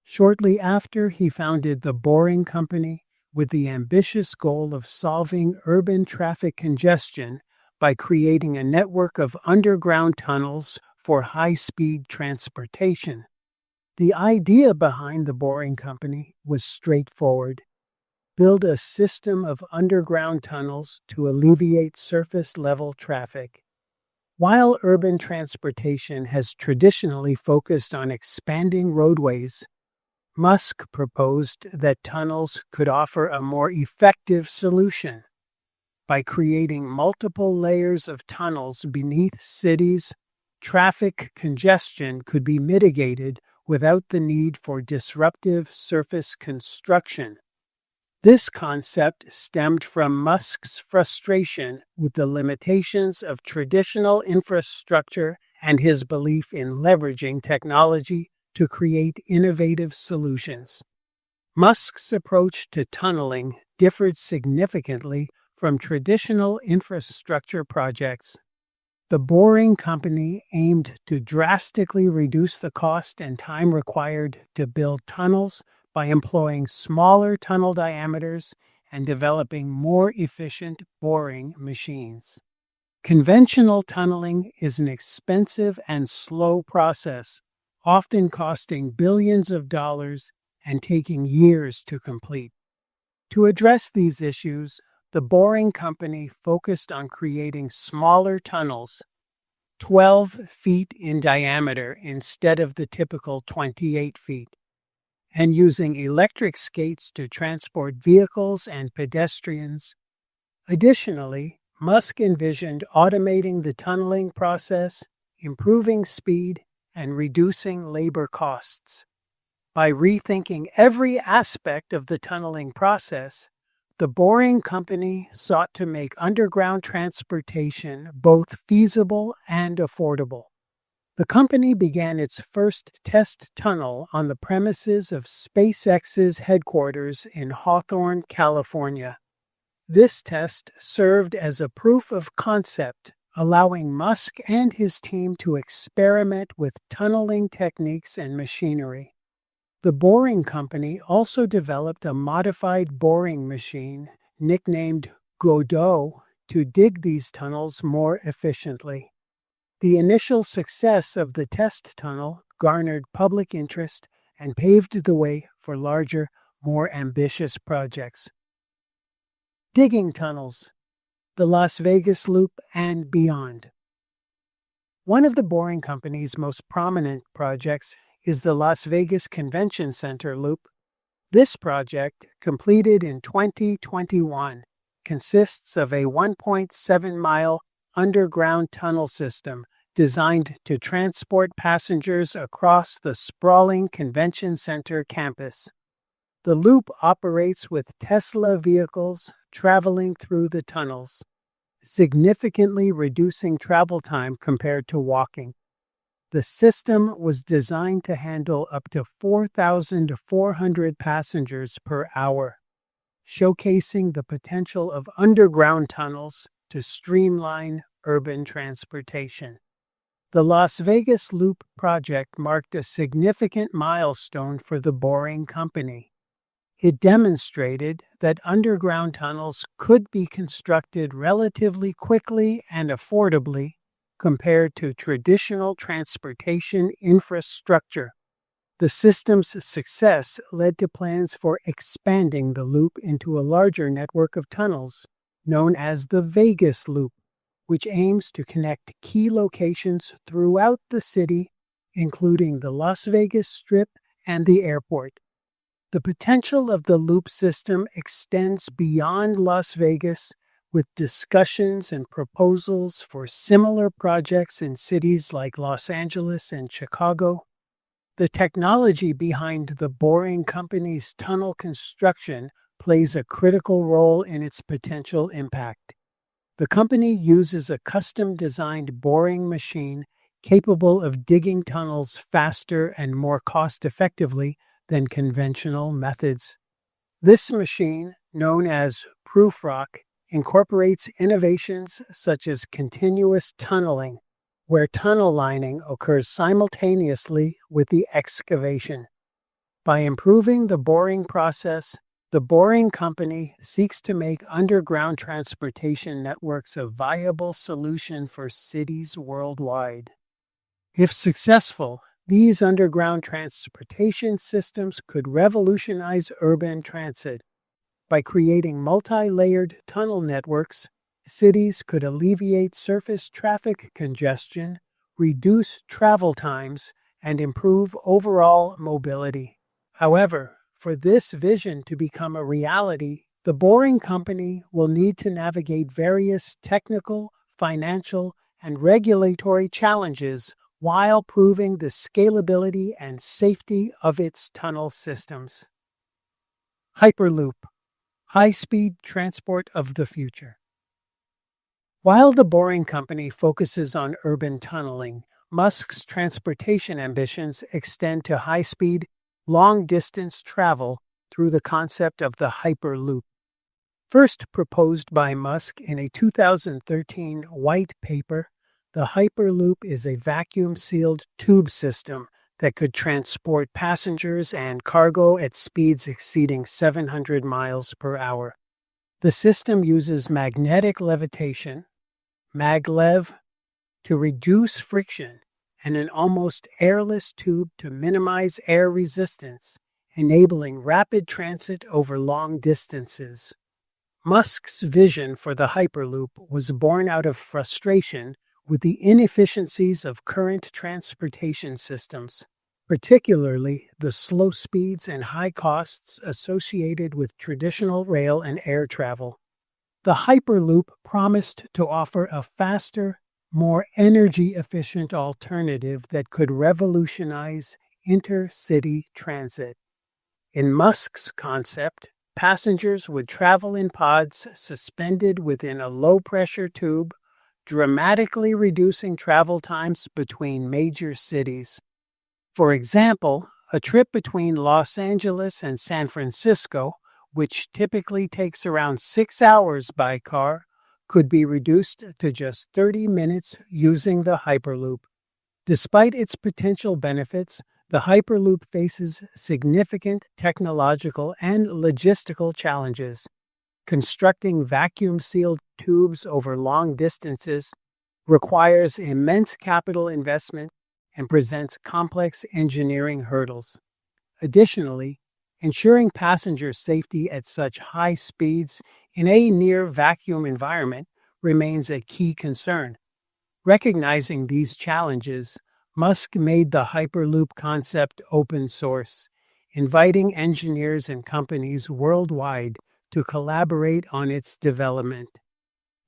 [SPEAKER 1] Shortly after, he founded the Boring Company with the ambitious goal of solving urban traffic congestion by creating a network of underground tunnels for high-speed transportation. The idea behind the Boring Company was straightforward. Build a system of underground tunnels to alleviate surface-level traffic. While urban transportation has traditionally focused on expanding roadways, Musk proposed that tunnels could offer a more effective solution. By creating multiple layers of tunnels beneath cities, traffic congestion could be mitigated without the need for disruptive surface construction. This concept stemmed from Musk's frustration with the limitations of traditional infrastructure and his belief in leveraging technology to create innovative solutions. Musk's approach to tunneling differed significantly from traditional infrastructure projects. The Boring Company aimed to drastically reduce the cost and time required to build tunnels by employing smaller tunnel diameters and developing more efficient boring machines. Conventional tunneling is an expensive and slow process, often costing billions of dollars and taking years to complete. To address these issues, the Boring Company focused on creating smaller tunnels, 12 feet in diameter instead of the typical 28 feet, and using electric skates to transport vehicles and pedestrians. Additionally, Musk envisioned automating the tunneling process, improving speed, and reducing labor costs. By rethinking every aspect of the tunneling process, the Boring Company sought to make underground transportation both feasible and affordable. The company began its first test tunnel on the premises of SpaceX's headquarters in Hawthorne, California. This test served as a proof of concept, allowing Musk and his team to experiment with tunneling techniques and machinery. The Boring Company also developed a modified boring machine, nicknamed Godot, to dig these tunnels more efficiently. The initial success of the test tunnel garnered public interest and paved the way for larger, more ambitious projects. Digging tunnels, the Las Vegas Loop, and beyond. One of the Boring Company's most prominent projects is the Las Vegas Convention Center Loop. This project, completed in 2021, consists of a 1.7-mile underground tunnel system designed to transport passengers across the sprawling convention center campus. The loop operates with Tesla vehicles traveling through the tunnels, significantly reducing travel time compared to walking. The system was designed to handle up to 4,400 passengers per hour, showcasing the potential of underground tunnels to streamline urban transportation. The Las Vegas Loop project marked a significant milestone for the Boring Company. It demonstrated that underground tunnels could be constructed relatively quickly and affordably compared to traditional transportation infrastructure. The system's success led to plans for expanding the loop into a larger network of tunnels, known as the Vegas Loop, which aims to connect key locations throughout the city, including the Las Vegas Strip and the airport. The potential of the loop system extends beyond Las Vegas, with discussions and proposals for similar projects in cities like Los Angeles and Chicago. The technology behind the Boring Company's tunnel construction plays a critical role in its potential impact. The company uses a custom-designed boring machine capable of digging tunnels faster and more cost-effectively than conventional methods. This machine, known as ProofRock, incorporates innovations such as continuous tunneling, where tunnel lining occurs simultaneously with the excavation. By improving the boring process, the Boring Company seeks to make underground transportation networks a viable solution for cities worldwide. If successful, These underground transportation systems could revolutionize urban transit. By creating multi-layered tunnel networks, cities could alleviate surface traffic congestion, reduce travel times, and improve overall mobility. However, for this vision to become a reality, the Boring Company will need to navigate various technical, financial, and regulatory challenges while proving the scalability and safety of its tunnel systems. Hyperloop, high-speed transport of the future. While the Boring Company focuses on urban tunneling, Musk's transportation ambitions extend to high-speed, long-distance travel through the concept of the Hyperloop. First proposed by Musk in a 2013 white paper, the Hyperloop is a vacuum-sealed tube system that could transport passengers and cargo at speeds exceeding 700 miles per hour. The system uses magnetic levitation, maglev, to reduce friction, and an almost airless tube to minimize air resistance, enabling rapid transit over long distances. Musk's vision for the Hyperloop was born out of frustration with the inefficiencies of current transportation systems, particularly the slow speeds and high costs associated with traditional rail and air travel. The Hyperloop promised to offer a faster, more energy-efficient alternative that could revolutionize intercity transit. In Musk's concept, passengers would travel in pods suspended within a low-pressure tube, dramatically reducing travel times between major cities. For example, a trip between Los Angeles and San Francisco, which typically takes around 6 hours by car, could be reduced to just 30 minutes using the Hyperloop. Despite its potential benefits, the Hyperloop faces significant technological and logistical challenges. Constructing vacuum-sealed tubes over long distances requires immense capital investment and presents complex engineering hurdles. Additionally, ensuring passenger safety at such high speeds in a near-vacuum environment remains a key concern. Recognizing these challenges, Musk made the Hyperloop concept open source, inviting engineers and companies worldwide to collaborate on its development.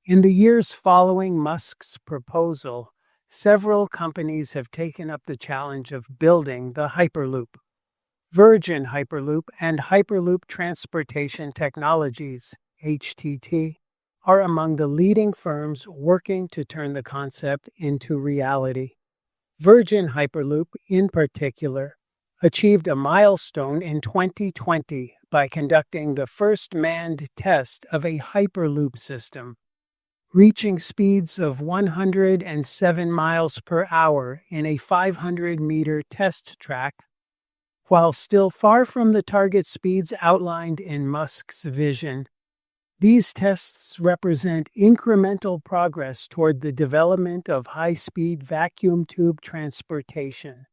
[SPEAKER 1] In the years following Musk's proposal, several companies have taken up the challenge of building the Hyperloop. Virgin Hyperloop and Hyperloop Transportation Technologies, HTT, are among the leading firms working to turn the concept into reality. Virgin Hyperloop, in particular, achieved a milestone in 2020 by conducting the first manned test of a Hyperloop system, reaching speeds of 107 miles per hour in a 500-meter test track. While still far from the target speeds outlined in Musk's vision, these tests represent incremental progress toward the development of high-speed vacuum tube transportation.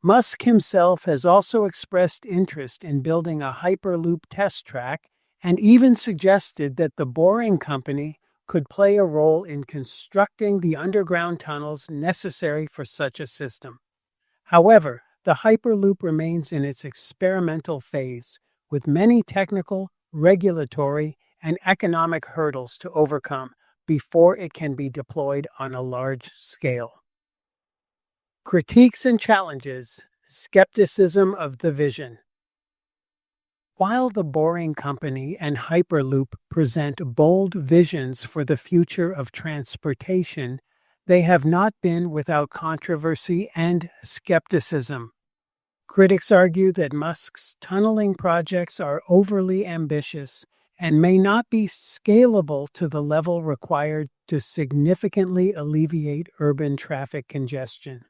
[SPEAKER 1] Musk himself has also expressed interest in building a Hyperloop test track and even suggested that the Boring Company could play a role in constructing the underground tunnels necessary for such a system. However, the Hyperloop remains in its experimental phase, with many technical, regulatory, and economic hurdles to overcome before it can be deployed on a large scale. Critiques and challenges, skepticism of the vision. While the Boring Company and Hyperloop present bold visions for the future of transportation, they have not been without controversy and skepticism. Critics argue that Musk's tunneling projects are overly ambitious and may not be scalable to the level required to significantly alleviate urban traffic congestion.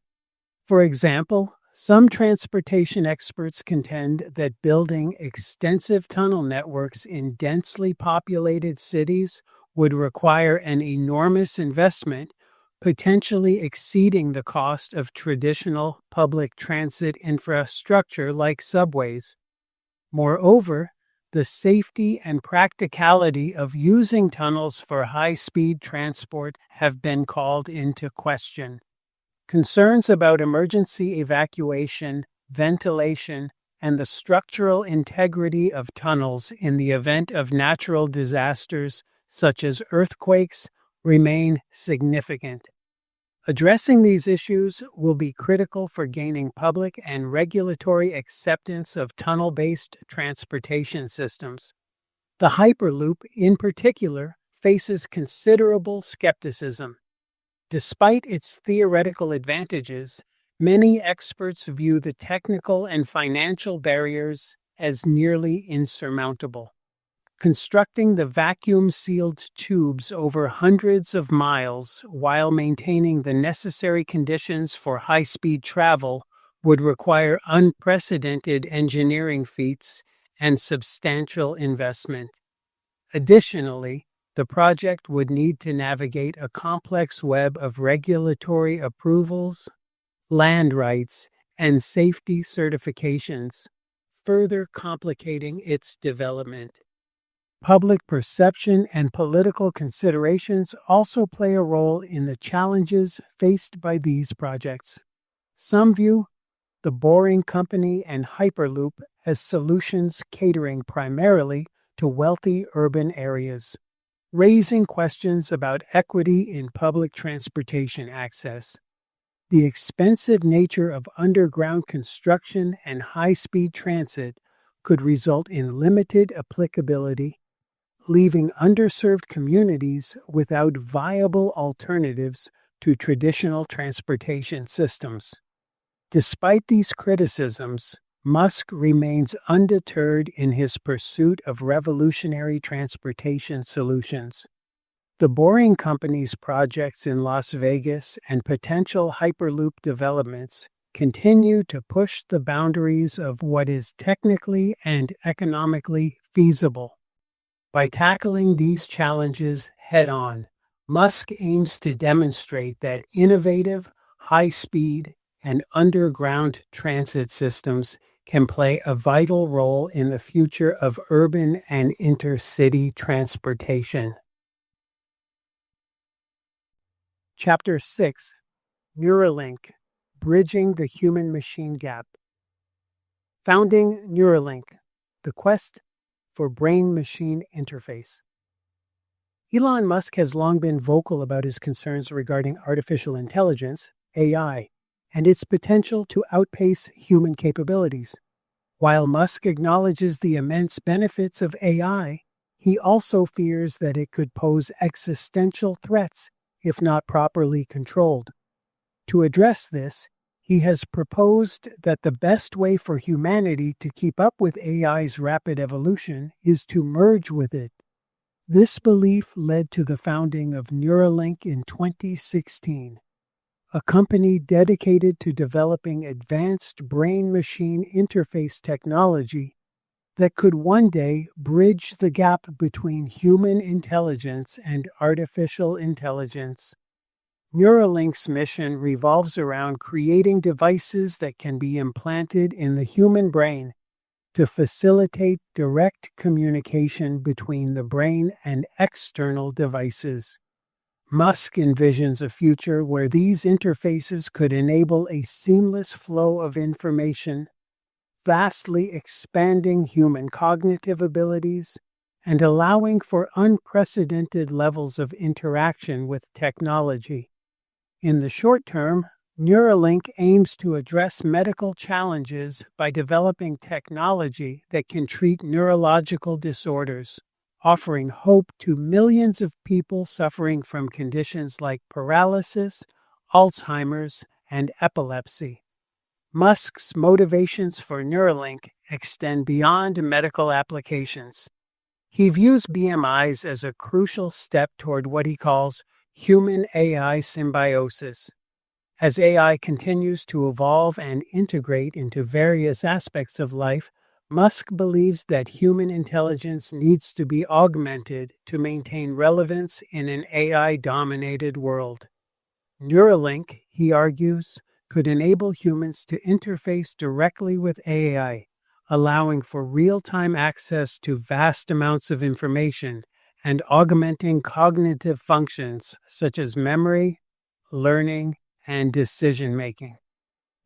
[SPEAKER 1] For example, some transportation experts contend that building extensive tunnel networks in densely populated cities would require an enormous investment, potentially exceeding the cost of traditional public transit infrastructure like subways. Moreover, the safety and practicality of using tunnels for high-speed transport have been called into question. Concerns about emergency evacuation, ventilation, and the structural integrity of tunnels in the event of natural disasters such as earthquakes remain significant. Addressing these issues will be critical for gaining public and regulatory acceptance of tunnel-based transportation systems. The Hyperloop, in particular, faces considerable skepticism. Despite its theoretical advantages, many experts view the technical and financial barriers as nearly insurmountable. Constructing the vacuum-sealed tubes over hundreds of miles while maintaining the necessary conditions for high-speed travel would require unprecedented engineering feats and substantial investment. Additionally, the project would need to navigate a complex web of regulatory approvals, land rights, and safety certifications, further complicating its development. Public perception and political considerations also play a role in the challenges faced by these projects. Some view the Boring Company and Hyperloop as solutions catering primarily to wealthy urban areas, raising questions about equity in public transportation access. The expensive nature of underground construction and high-speed transit could result in limited applicability, leaving underserved communities without viable alternatives to traditional transportation systems. Despite these criticisms, Musk remains undeterred in his pursuit of revolutionary transportation solutions. The Boring Company's projects in Las Vegas and potential Hyperloop developments continue to push the boundaries of what is technically and economically feasible. By tackling these challenges head-on, Musk aims to demonstrate that innovative, high-speed, and underground transit systems can play a vital role in the future of urban and intercity transportation. Chapter 6: Neuralink, Bridging the Human-Machine Gap. Founding Neuralink, the quest for brain-machine interface. Elon Musk has long been vocal about his concerns regarding artificial intelligence, AI, and its potential to outpace human capabilities. While Musk acknowledges the immense benefits of AI, he also fears that it could pose existential threats if not properly controlled. To address this, he has proposed that the best way for humanity to keep up with AI's rapid evolution is to merge with it. This belief led to the founding of Neuralink in 2016, a company dedicated to developing advanced brain-machine interface technology that could one day bridge the gap between human intelligence and artificial intelligence. Neuralink's mission revolves around creating devices that can be implanted in the human brain to facilitate direct communication between the brain and external devices. Musk envisions a future where these interfaces could enable a seamless flow of information, vastly expanding human cognitive abilities and allowing for unprecedented levels of interaction with technology. In the short term, Neuralink aims to address medical challenges by developing technology that can treat neurological disorders, offering hope to millions of people suffering from conditions like paralysis, Alzheimer's, and epilepsy. Musk's motivations for Neuralink extend beyond medical applications. He views BMIs as a crucial step toward what he calls human-AI symbiosis. As AI continues to evolve and integrate into various aspects of life, Musk believes that human intelligence needs to be augmented to maintain relevance in an AI-dominated world. Neuralink, he argues, could enable humans to interface directly with AI, allowing for real-time access to vast amounts of information and augmenting cognitive functions such as memory, learning, and decision-making.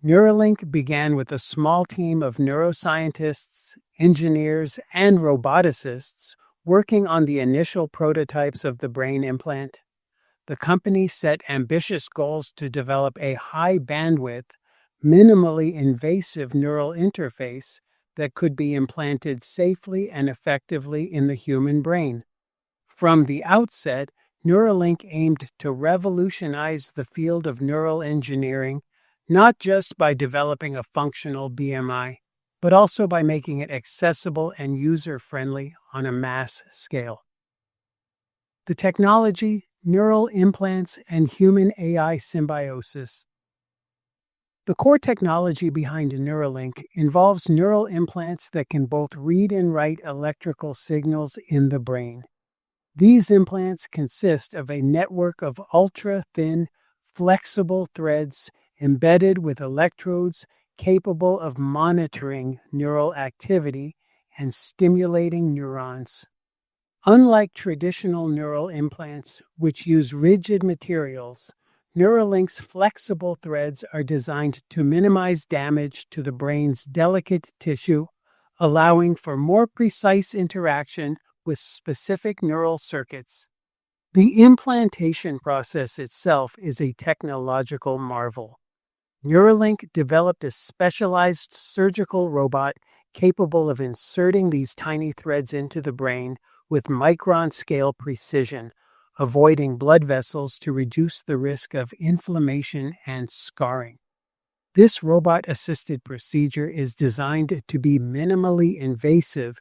[SPEAKER 1] Neuralink began with a small team of neuroscientists, engineers, and roboticists working on the initial prototypes of the brain implant. The company set ambitious goals to develop a high-bandwidth, minimally invasive neural interface that could be implanted safely and effectively in the human brain. From the outset, Neuralink aimed to revolutionize the field of neural engineering, not just by developing a functional BMI, but also by making it accessible and user-friendly on a mass scale. The technology, neural implants, and human-AI symbiosis. The core technology behind Neuralink involves neural implants that can both read and write electrical signals in the brain. These implants consist of a network of ultra-thin, flexible threads embedded with electrodes capable of monitoring neural activity and stimulating neurons. Unlike traditional neural implants, which use rigid materials, Neuralink's flexible threads are designed to minimize damage to the brain's delicate tissue, allowing for more precise interaction with specific neural circuits. The implantation process itself is a technological marvel. Neuralink developed a specialized surgical robot capable of inserting these tiny threads into the brain with micron-scale precision, avoiding blood vessels to reduce the risk of inflammation and scarring. This robot-assisted procedure is designed to be minimally invasive,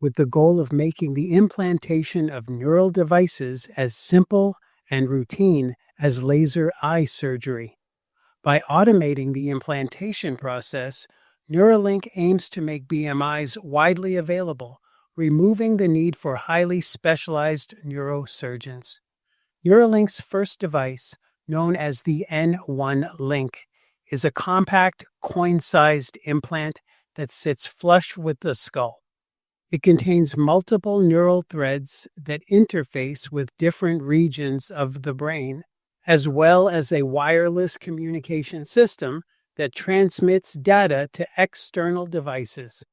[SPEAKER 1] with the goal of making the implantation of neural devices as simple and routine as laser eye surgery. By automating the implantation process, Neuralink aims to make BMIs widely available, removing the need for highly specialized neurosurgeons. Neuralink's first device, known as the N1 Link, is a compact, coin-sized implant that sits flush with the skull. It contains multiple neural threads that interface with different regions of the brain, as well as a wireless communication system that transmits data to external devices.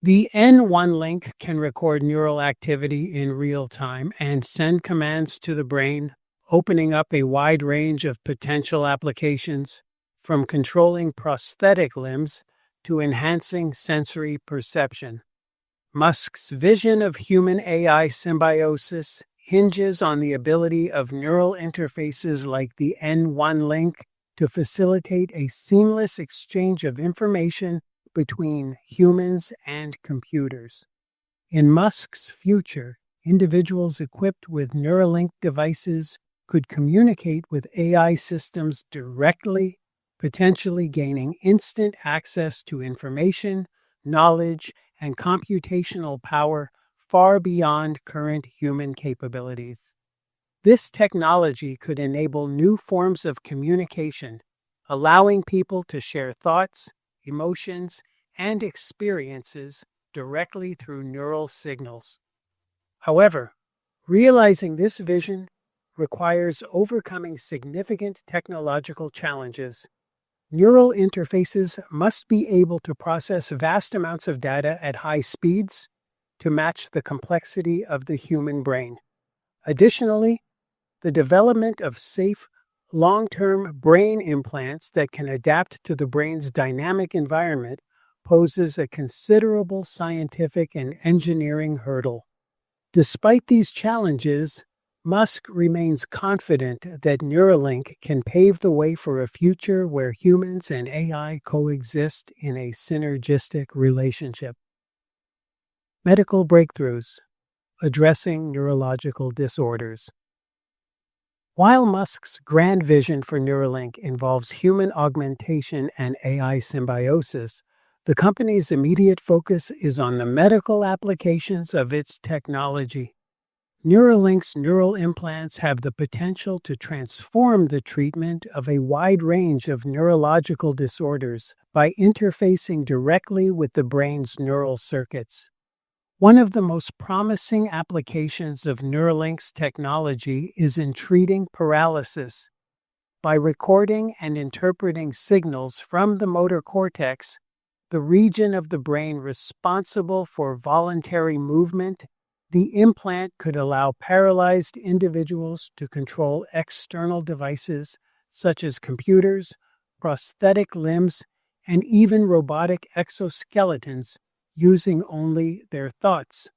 [SPEAKER 1] The N1 Link can record neural activity in real time and send commands to the brain, opening up a wide range of potential applications, from controlling prosthetic limbs to enhancing sensory perception. Musk's vision of human-AI symbiosis hinges on the ability of neural interfaces like the N1 Link to facilitate a seamless exchange of information between humans and computers. In Musk's future, individuals equipped with Neuralink devices could communicate with AI systems directly, potentially gaining instant access to information, knowledge, and computational power far beyond current human capabilities. This technology could enable new forms of communication, allowing people to share thoughts, emotions, and experiences directly through neural signals. However, realizing this vision requires overcoming significant technological challenges. Neural interfaces must be able to process vast amounts of data at high speeds to match the complexity of the human brain. Additionally, the development of safe, long-term brain implants that can adapt to the brain's dynamic environment poses a considerable scientific and engineering hurdle. Despite these challenges, Musk remains confident that Neuralink can pave the way for a future where humans and AI coexist in a synergistic relationship. Medical breakthroughs addressing neurological disorders. While Musk's grand vision for Neuralink involves human augmentation and AI symbiosis, the company's immediate focus is on the medical applications of its technology. Neuralink's neural implants have the potential to transform the treatment of a wide range of neurological disorders by interfacing directly with the brain's neural circuits. One of the most promising applications of Neuralink's technology is in treating paralysis. By recording and interpreting signals from the motor cortex, the region of the brain responsible for voluntary movement, the implant could allow paralyzed individuals to control external devices such as computers, prosthetic limbs, and even robotic exoskeletons using only their thoughts.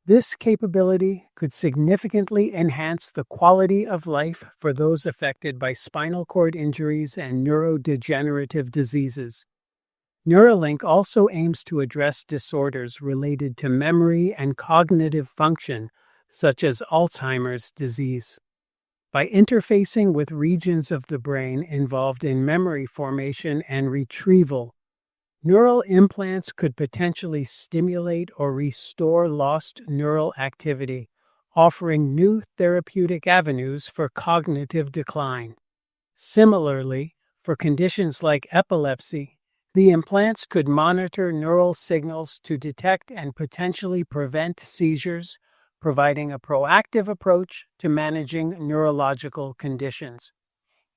[SPEAKER 1] This capability could significantly enhance the quality of life for those affected by spinal cord injuries and neurodegenerative diseases. Neuralink also aims to address disorders related to memory and cognitive function, such as Alzheimer's disease. By interfacing with regions of the brain involved in memory formation and retrieval, neural implants could potentially stimulate or restore lost neural activity, offering new therapeutic avenues for cognitive decline. Similarly, for conditions like epilepsy, the implants could monitor neural signals to detect and potentially prevent seizures, providing a proactive approach to managing neurological conditions.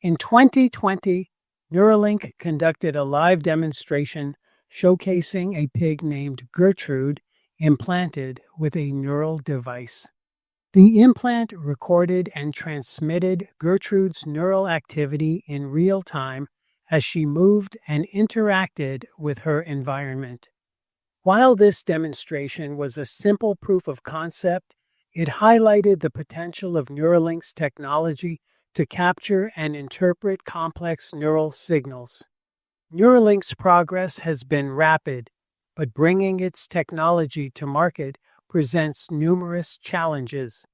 [SPEAKER 1] In 2020, Neuralink conducted a live demonstration showcasing a pig named Gertrude implanted with a neural device. The implant recorded and transmitted Gertrude's neural activity in real time as she moved and interacted with her environment. While this demonstration was a simple proof of concept, it highlighted the potential of Neuralink's technology to capture and interpret complex neural signals. Neuralink's progress has been rapid, but bringing its technology to market presents numerous challenges.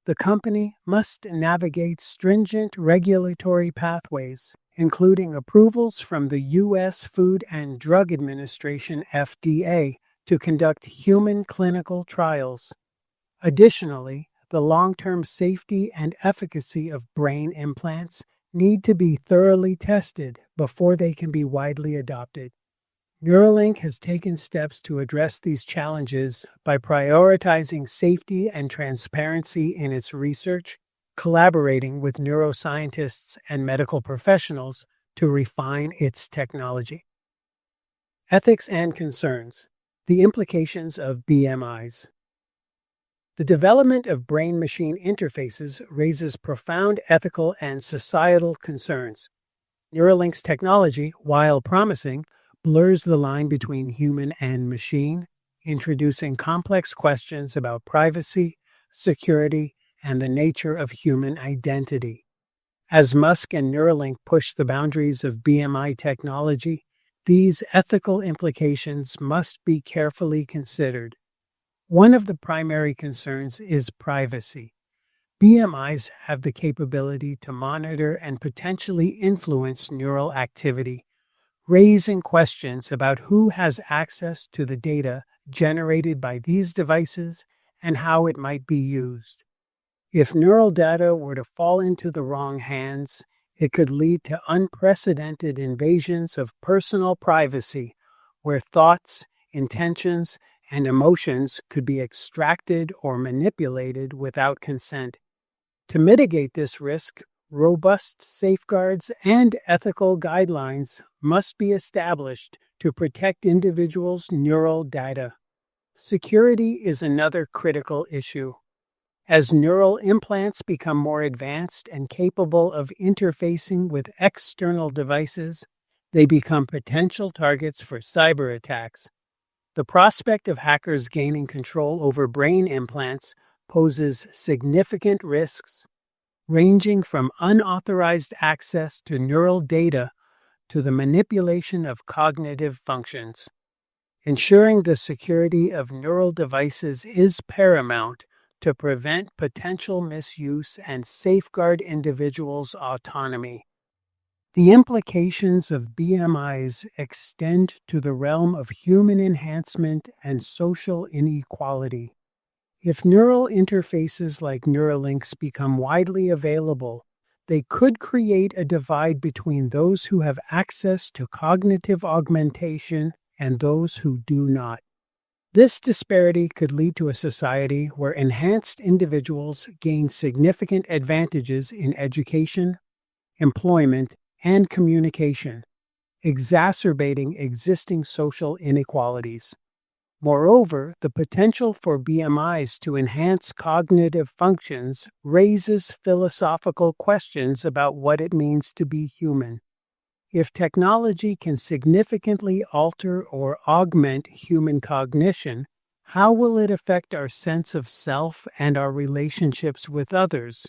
[SPEAKER 1] The company must navigate stringent regulatory pathways, including approvals from the U.S. Food and Drug Administration (FDA) to conduct human clinical trials. Additionally, the long-term safety and efficacy of brain implants need to be thoroughly tested before they can be widely adopted. Neuralink has taken steps to address these challenges by prioritizing safety and transparency in its research, collaborating with neuroscientists and medical professionals to refine its technology. Ethics and concerns: the implications of BMIs. The development of brain-machine interfaces raises profound ethical and societal concerns. Neuralink's technology, while promising, blurs the line between human and machine, introducing complex questions about privacy, security, and the nature of human identity. As Musk and Neuralink push the boundaries of BMI technology, these ethical implications must be carefully considered. One of the primary concerns is privacy. BMIs have the capability to monitor and potentially influence neural activity, raising questions about who has access to the data generated by these devices and how it might be used. If neural data were to fall into the wrong hands, it could lead to unprecedented invasions of personal privacy, where thoughts, intentions, and emotions could be extracted or manipulated without consent. To mitigate this risk, robust safeguards and ethical guidelines must be established to protect individuals' neural data. Security is another critical issue. As neural implants become more advanced and capable of interfacing with external devices, they become potential targets for cyber attacks. The prospect of hackers gaining control over brain implants poses significant risks, ranging from unauthorized access to neural data to the manipulation of cognitive functions. Ensuring the security of neural devices is paramount to prevent potential misuse and safeguard individuals' autonomy. The implications of BMIs extend to the realm of human enhancement and social inequality. If neural interfaces like Neuralinks become widely available, they could create a divide between those who have access to cognitive augmentation and those who do not. This disparity could lead to a society where enhanced individuals gain significant advantages in education, employment, and communication, exacerbating existing social inequalities. Moreover, the potential for BMIs to enhance cognitive functions raises philosophical questions about what it means to be human. If technology can significantly alter or augment human cognition, how will it affect our sense of self and our relationships with others?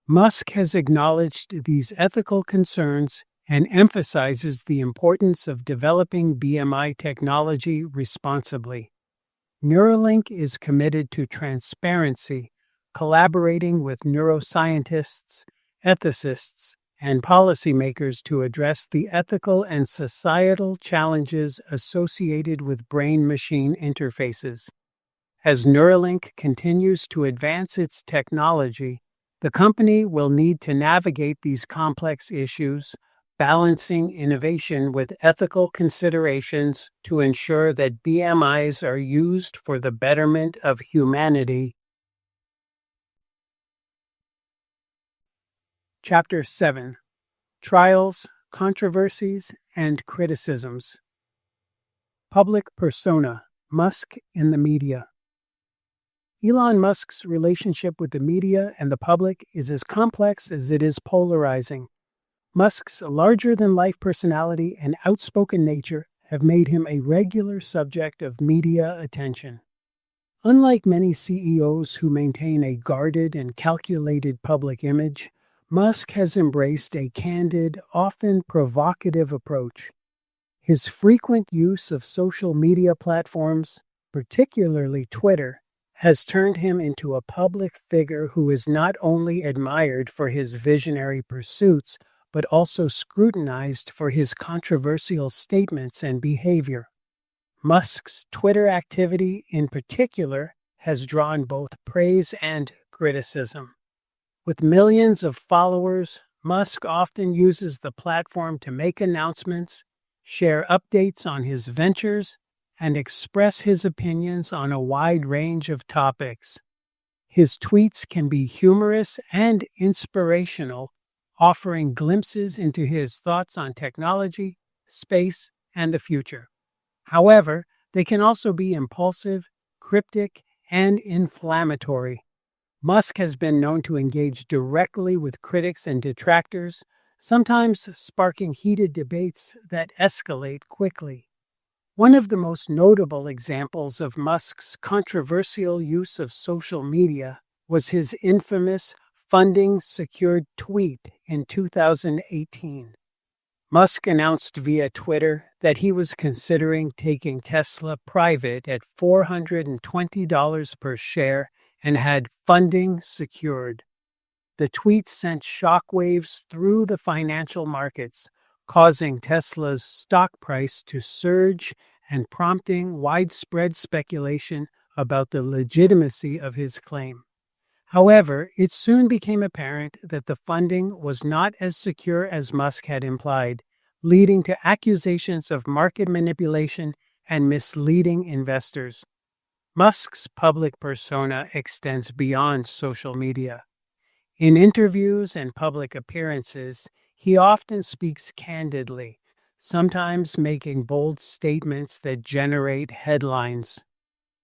[SPEAKER 1] Musk has acknowledged these ethical concerns and emphasizes the importance of developing BMI technology responsibly. Neuralink is committed to transparency, collaborating with neuroscientists, ethicists, and policymakers to address the ethical and societal challenges associated with brain-machine interfaces. As Neuralink continues to advance its technology, the company will need to navigate these complex issues, balancing innovation with ethical considerations to ensure that BMIs are used for the betterment of humanity. Chapter 7: Trials, Controversies, and Criticisms. Public Persona: Musk in the Media. Elon Musk's relationship with the media and the public is as complex as it is polarizing. Musk's larger-than-life personality and outspoken nature have made him a regular subject of media attention. Unlike many CEOs who maintain a guarded and calculated public image, Musk has embraced a candid, often provocative approach. His frequent use of social media platforms, particularly Twitter, has turned him into a public figure who is not only admired for his visionary pursuits, but also scrutinized for his controversial statements and behavior. Musk's Twitter activity, in particular, has drawn both praise and criticism. With millions of followers, Musk often uses the platform to make announcements, share updates on his ventures, and express his opinions on a wide range of topics. His tweets can be humorous and inspirational, offering glimpses into his thoughts on technology, space, and the future. However, they can also be impulsive, cryptic, and inflammatory. Musk has been known to engage directly with critics and detractors, sometimes sparking heated debates that escalate quickly. One of the most notable examples of Musk's controversial use of social media was his infamous funding-secured tweet in 2018. Musk announced via Twitter that he was considering taking Tesla private at $420 per share and had funding secured. The tweet sent shockwaves through the financial markets, causing Tesla's stock price to surge and prompting widespread speculation about the legitimacy of his claim. However, it soon became apparent that the funding was not as secure as Musk had implied, leading to accusations of market manipulation and misleading investors. Musk's public persona extends beyond social media. In interviews and public appearances, he often speaks candidly, sometimes making bold statements that generate headlines.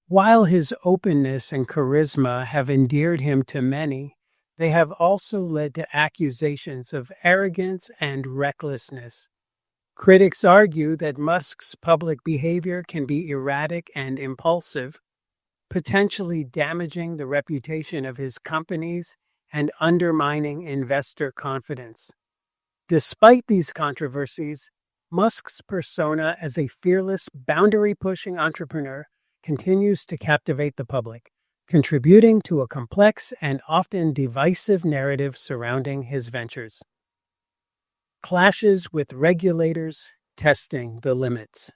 [SPEAKER 1] While his openness and charisma have endeared him to many, they have also led to accusations of arrogance and recklessness. Critics argue that Musk's public behavior can be erratic and impulsive, potentially damaging the reputation of his companies and undermining investor confidence. Despite these controversies, Musk's persona as a fearless, boundary-pushing entrepreneur continues to captivate the public, contributing to a complex and often divisive narrative surrounding his ventures. Clashes with regulators, testing the limits.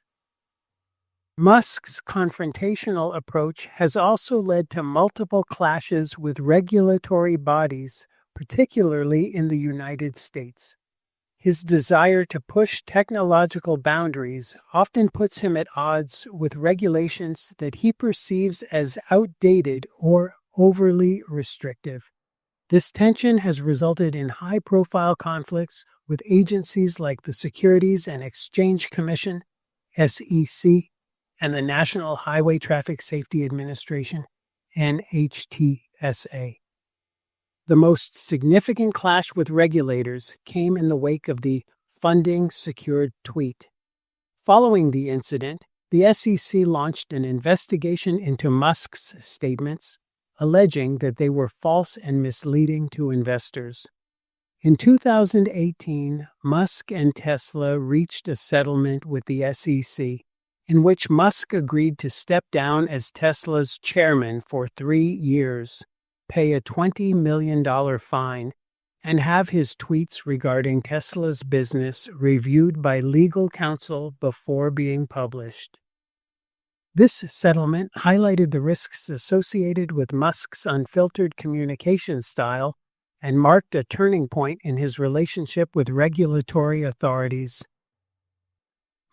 [SPEAKER 1] Musk's confrontational approach has also led to multiple clashes with regulatory bodies, particularly in the United States. His desire to push technological boundaries often puts him at odds with regulations that he perceives as outdated or overly restrictive. This tension has resulted in high-profile conflicts with agencies like the Securities and Exchange Commission, SEC, and the National Highway Traffic Safety Administration, NHTSA. The most significant clash with regulators came in the wake of the funding secured tweet. Following the incident, the SEC launched an investigation into Musk's statements, alleging that they were false and misleading to investors. In 2018, Musk and Tesla reached a settlement with the SEC, in which Musk agreed to step down as Tesla's chairman for 3 years, pay a $20 million fine, and have his tweets regarding Tesla's business reviewed by legal counsel before being published. This settlement highlighted the risks associated with Musk's unfiltered communication style and marked a turning point in his relationship with regulatory authorities.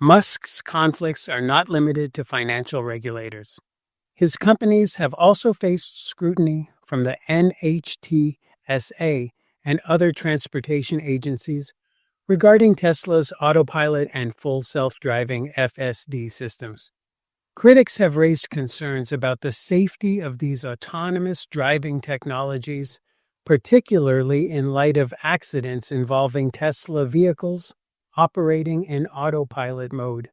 [SPEAKER 1] Musk's conflicts are not limited to financial regulators. His companies have also faced scrutiny from the NHTSA and other transportation agencies regarding Tesla's autopilot and full self-driving FSD systems. Critics have raised concerns about the safety of these autonomous driving technologies, particularly in light of accidents involving Tesla vehicles operating in autopilot mode.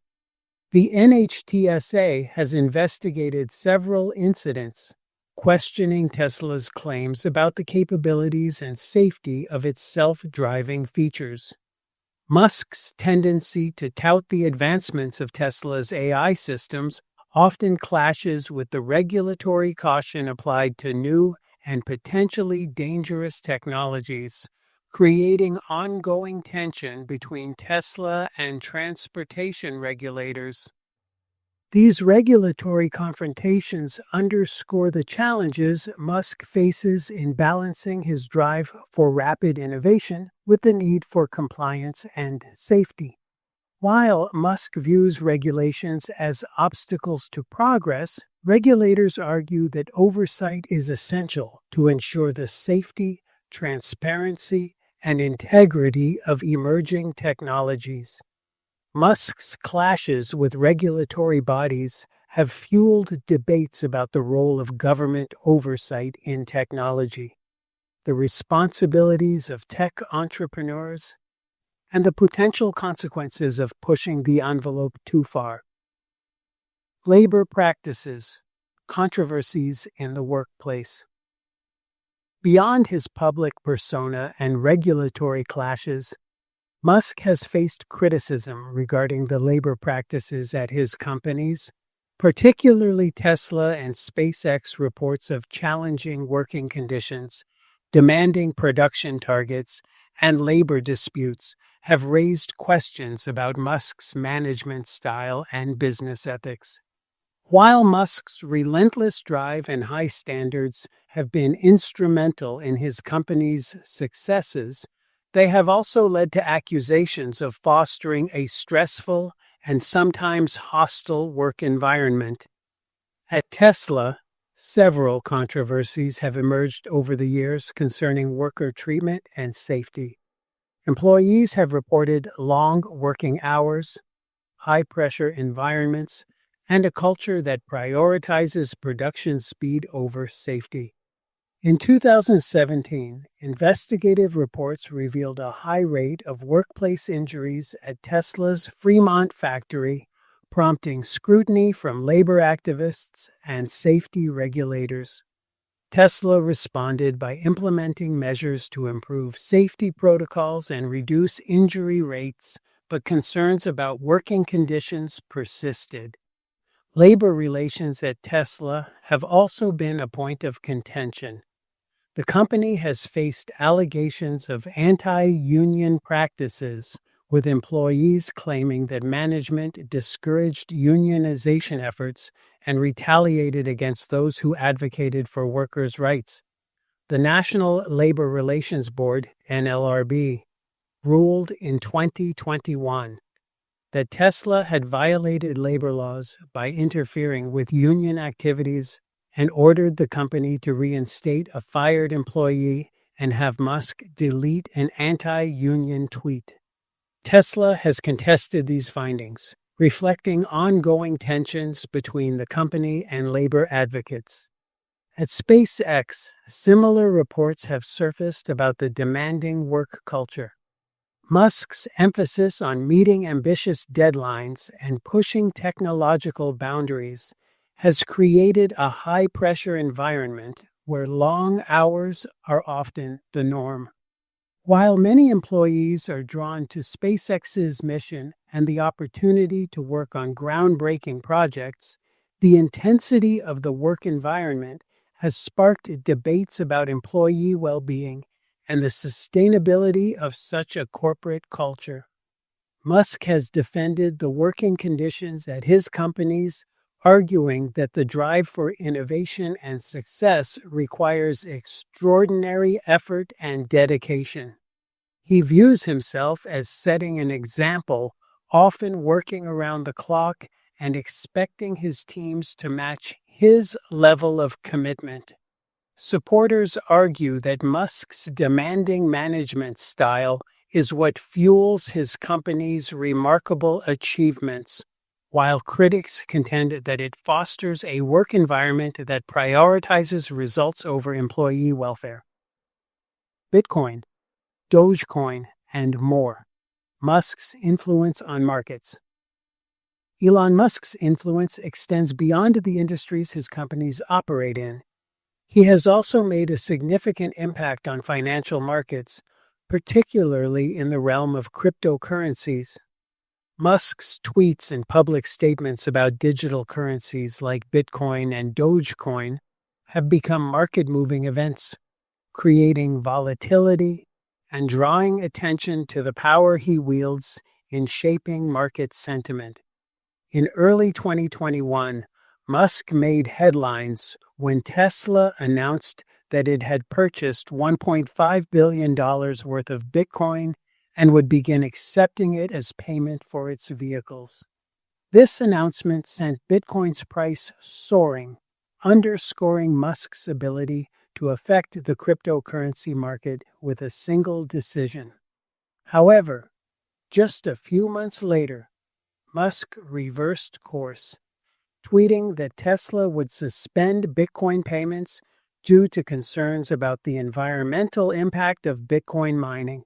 [SPEAKER 1] The NHTSA has investigated several incidents, questioning Tesla's claims about the capabilities and safety of its self-driving features. Musk's tendency to tout the advancements of Tesla's AI systems often clashes with the regulatory caution applied to new and potentially dangerous technologies, creating ongoing tension between Tesla and transportation regulators. These regulatory confrontations underscore the challenges Musk faces in balancing his drive for rapid innovation with the need for compliance and safety. While Musk views regulations as obstacles to progress, regulators argue that oversight is essential to ensure the safety, transparency, and integrity of emerging technologies. Musk's clashes with regulatory bodies have fueled debates about the role of government oversight in technology, the responsibilities of tech entrepreneurs, and the potential consequences of pushing the envelope too far. Labor practices, controversies in the workplace. Beyond his public persona and regulatory clashes, Musk has faced criticism regarding the labor practices at his companies, particularly Tesla and SpaceX reports of challenging working conditions, demanding production targets, and labor disputes have raised questions about Musk's management style and business ethics. While Musk's relentless drive and high standards have been instrumental in his company's successes, they have also led to accusations of fostering a stressful and sometimes hostile work environment. At Tesla, several controversies have emerged over the years concerning worker treatment and safety. Employees have reported long working hours, high-pressure environments, and a culture that prioritizes production speed over safety. In 2017, investigative reports revealed a high rate of workplace injuries at Tesla's Fremont factory, prompting scrutiny from labor activists and safety regulators. Tesla responded by implementing measures to improve safety protocols and reduce injury rates, but concerns about working conditions persisted. Labor relations at Tesla have also been a point of contention. The company has faced allegations of anti-union practices, with employees claiming that management discouraged unionization efforts and retaliated against those who advocated for workers' rights. The National Labor Relations Board, NLRB, ruled in 2021 that Tesla had violated labor laws by interfering with union activities and ordered the company to reinstate a fired employee and have Musk delete an anti-union tweet. Tesla has contested these findings, reflecting ongoing tensions between the company and labor advocates. At SpaceX, similar reports have surfaced about the demanding work culture. Musk's emphasis on meeting ambitious deadlines and pushing technological boundaries has created a high-pressure environment where long hours are often the norm. While many employees are drawn to SpaceX's mission and the opportunity to work on groundbreaking projects, the intensity of the work environment has sparked debates about employee well-being and the sustainability of such a corporate culture. Musk has defended the working conditions at his companies, arguing that the drive for innovation and success requires extraordinary effort and dedication. He views himself as setting an example, often working around the clock and expecting his teams to match his level of commitment. Supporters argue that Musk's demanding management style is what fuels his company's remarkable achievements, while critics contend that it fosters a work environment that prioritizes results over employee welfare. Bitcoin, Dogecoin, and more. Musk's influence on markets. Elon Musk's influence extends beyond the industries his companies operate in. He has also made a significant impact on financial markets, particularly in the realm of cryptocurrencies. Musk's tweets and public statements about digital currencies like Bitcoin and Dogecoin have become market-moving events, creating volatility and drawing attention to the power he wields in shaping market sentiment. In early 2021, Musk made headlines when Tesla announced that it had purchased $1.5 billion worth of Bitcoin and would begin accepting it as payment for its vehicles. This announcement sent Bitcoin's price soaring, underscoring Musk's ability to affect the cryptocurrency market with a single decision. However, just a few months later, Musk reversed course, tweeting that Tesla would suspend Bitcoin payments due to concerns about the environmental impact of Bitcoin mining.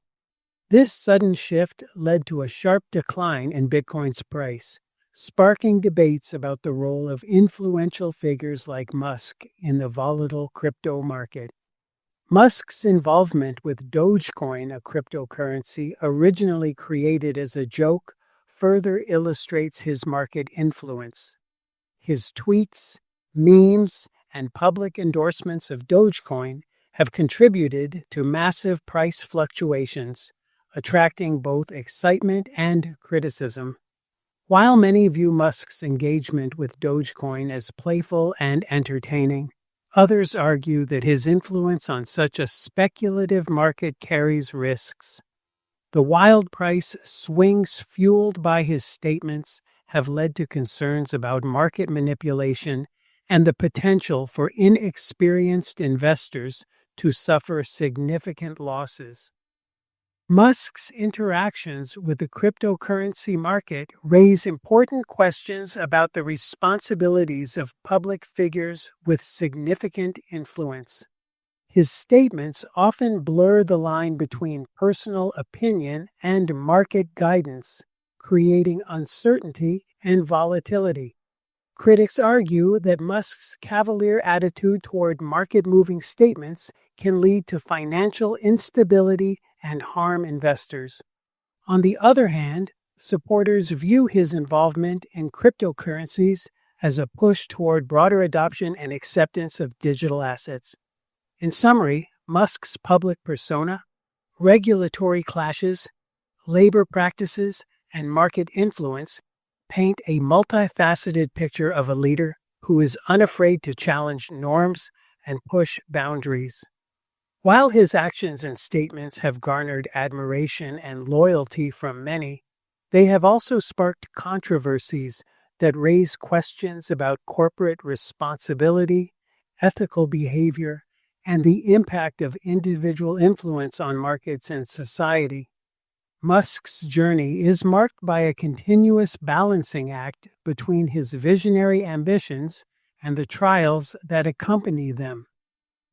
[SPEAKER 1] This sudden shift led to a sharp decline in Bitcoin's price, sparking debates about the role of influential figures like Musk in the volatile crypto market. Musk's involvement with Dogecoin, a cryptocurrency originally created as a joke, further illustrates his market influence. His tweets, memes, and public endorsements of Dogecoin have contributed to massive price fluctuations, attracting both excitement and criticism. While many view Musk's engagement with Dogecoin as playful and entertaining, others argue that his influence on such a speculative market carries risks. The wild price swings fueled by his statements have led to concerns about market manipulation and the potential for inexperienced investors to suffer significant losses. Musk's interactions with the cryptocurrency market raise important questions about the responsibilities of public figures with significant influence. His statements often blur the line between personal opinion and market guidance, creating uncertainty and volatility. Critics argue that Musk's cavalier attitude toward market-moving statements can lead to financial instability and harm investors. On the other hand, supporters view his involvement in cryptocurrencies as a push toward broader adoption and acceptance of digital assets. In summary, Musk's public persona, regulatory clashes, labor practices, and market influence paint a multifaceted picture of a leader who is unafraid to challenge norms and push boundaries. While his actions and statements have garnered admiration and loyalty from many, they have also sparked controversies that raise questions about corporate responsibility, ethical behavior, and the impact of individual influence on markets and society. Musk's journey is marked by a continuous balancing act between his visionary ambitions and the trials that accompany them,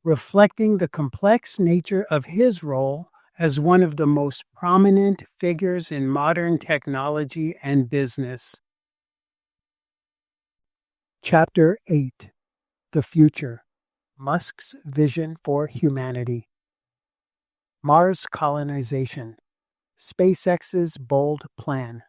[SPEAKER 1] reflecting the complex nature of his role as one of the most prominent figures in modern technology and business. Chapter 8: The Future: Musk's Vision for Humanity. Mars Colonization: SpaceX's Bold Plan.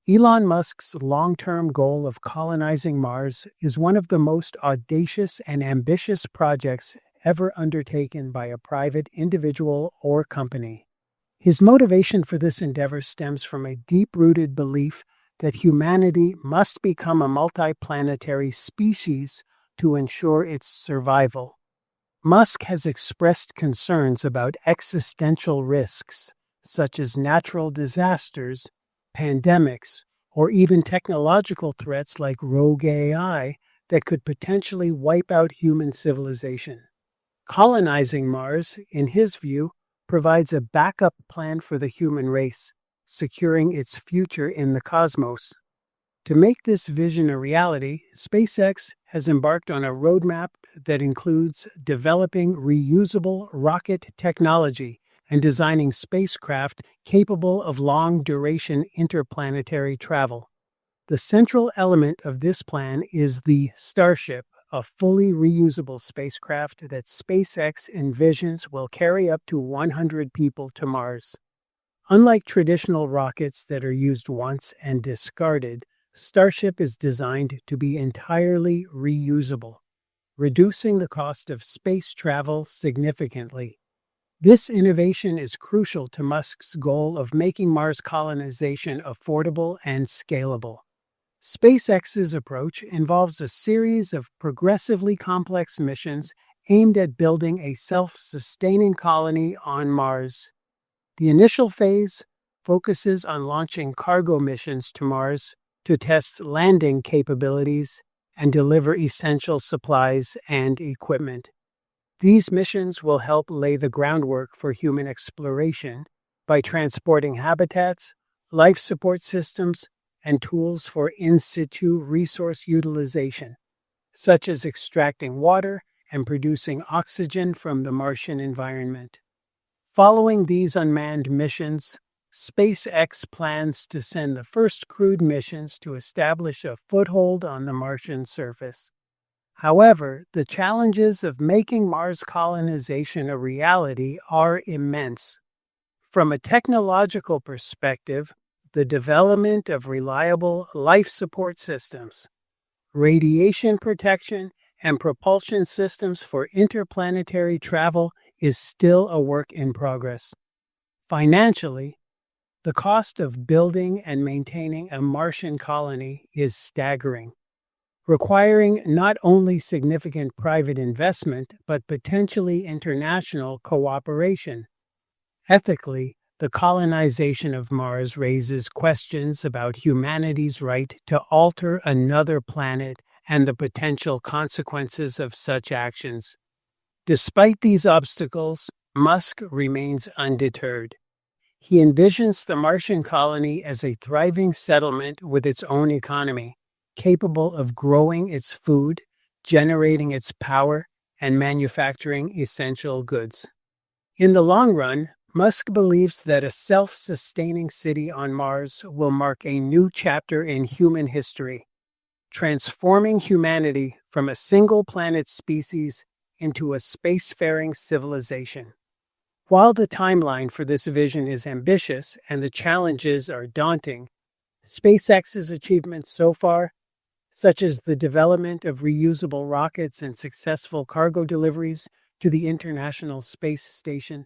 [SPEAKER 1] Elon Musk's long-term goal of colonizing Mars is one of the most audacious and ambitious projects ever undertaken by a private individual or company. His motivation for this endeavor stems from a deep-rooted belief that humanity must become a multiplanetary species to ensure its survival. Musk has expressed concerns about existential risks, such as natural disasters, pandemics, or even technological threats like rogue AI that could potentially wipe out human civilization. Colonizing Mars, in his view, provides a backup plan for the human race, securing its future in the cosmos. To make this vision a reality, SpaceX has embarked on a roadmap that includes developing reusable rocket technology and designing spacecraft capable of long-duration interplanetary travel. The central element of this plan is the Starship, a fully reusable spacecraft that SpaceX envisions will carry up to 100 people to Mars. Unlike traditional rockets that are used once and discarded, Starship is designed to be entirely reusable, reducing the cost of space travel significantly. This innovation is crucial to Musk's goal of making Mars colonization affordable and scalable. SpaceX's approach involves a series of progressively complex missions aimed at building a self-sustaining colony on Mars. The initial phase focuses on launching cargo missions to Mars to test landing capabilities and deliver essential supplies and equipment. These missions will help lay the groundwork for human exploration by transporting habitats, life support systems, and tools for in situ resource utilization, such as extracting water and producing oxygen from the Martian environment. Following these unmanned missions, SpaceX plans to send the first crewed missions to establish a foothold on the Martian surface. However, the challenges of making Mars colonization a reality are immense. From a technological perspective, the development of reliable life support systems, radiation protection, and propulsion systems for interplanetary travel is still a work in progress. Financially, the cost of building and maintaining a Martian colony is staggering, requiring not only significant private investment but potentially international cooperation. Ethically, the colonization of Mars raises questions about humanity's right to alter another planet and the potential consequences of such actions. Despite these obstacles, Musk remains undeterred. He envisions the Martian colony as a thriving settlement with its own economy, capable of growing its food, generating its power, and manufacturing essential goods. In the long run, Musk believes that a self-sustaining city on Mars will mark a new chapter in human history, transforming humanity from a single-planet species into a spacefaring civilization. While the timeline for this vision is ambitious and the challenges are daunting, SpaceX's achievements so far, such as the development of reusable rockets and successful cargo deliveries to the International Space Station,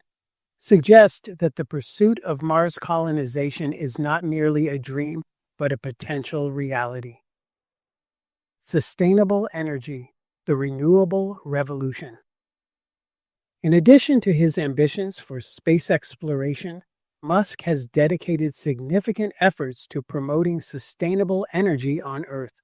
[SPEAKER 1] suggest that the pursuit of Mars colonization is not merely a dream, but a potential reality. Sustainable energy, the renewable revolution. In addition to his ambitions for space exploration, Musk has dedicated significant efforts to promoting sustainable energy on Earth.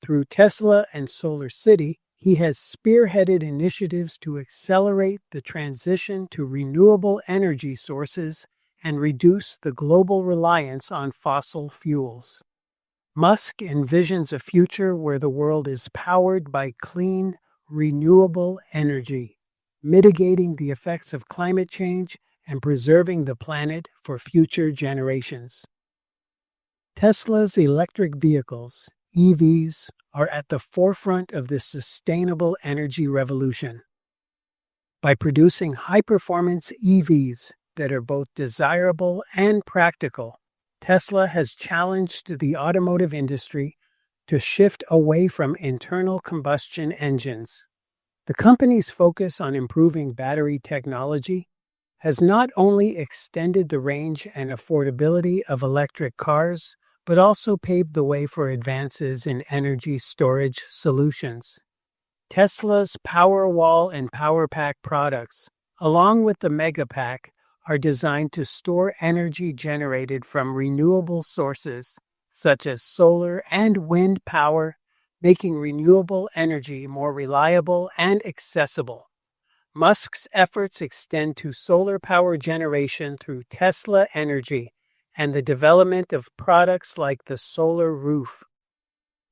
[SPEAKER 1] Through Tesla and Solar City, he has spearheaded initiatives to accelerate the transition to renewable energy sources and reduce the global reliance on fossil fuels. Musk envisions a future where the world is powered by clean, renewable energy, mitigating the effects of climate change and preserving the planet for future generations. Tesla's electric vehicles, EVs, are at the forefront of this sustainable energy revolution. By producing high-performance EVs that are both desirable and practical, Tesla has challenged the automotive industry to shift away from internal combustion engines. The company's focus on improving battery technology has not only extended the range and affordability of electric cars, but also paved the way for advances in energy storage solutions. Tesla's Powerwall and PowerPack products, along with the Megapack, are designed to store energy generated from renewable sources, such as solar and wind power, making renewable energy more reliable and accessible. Musk's efforts extend to solar power generation through Tesla Energy and the development of products like the solar roof.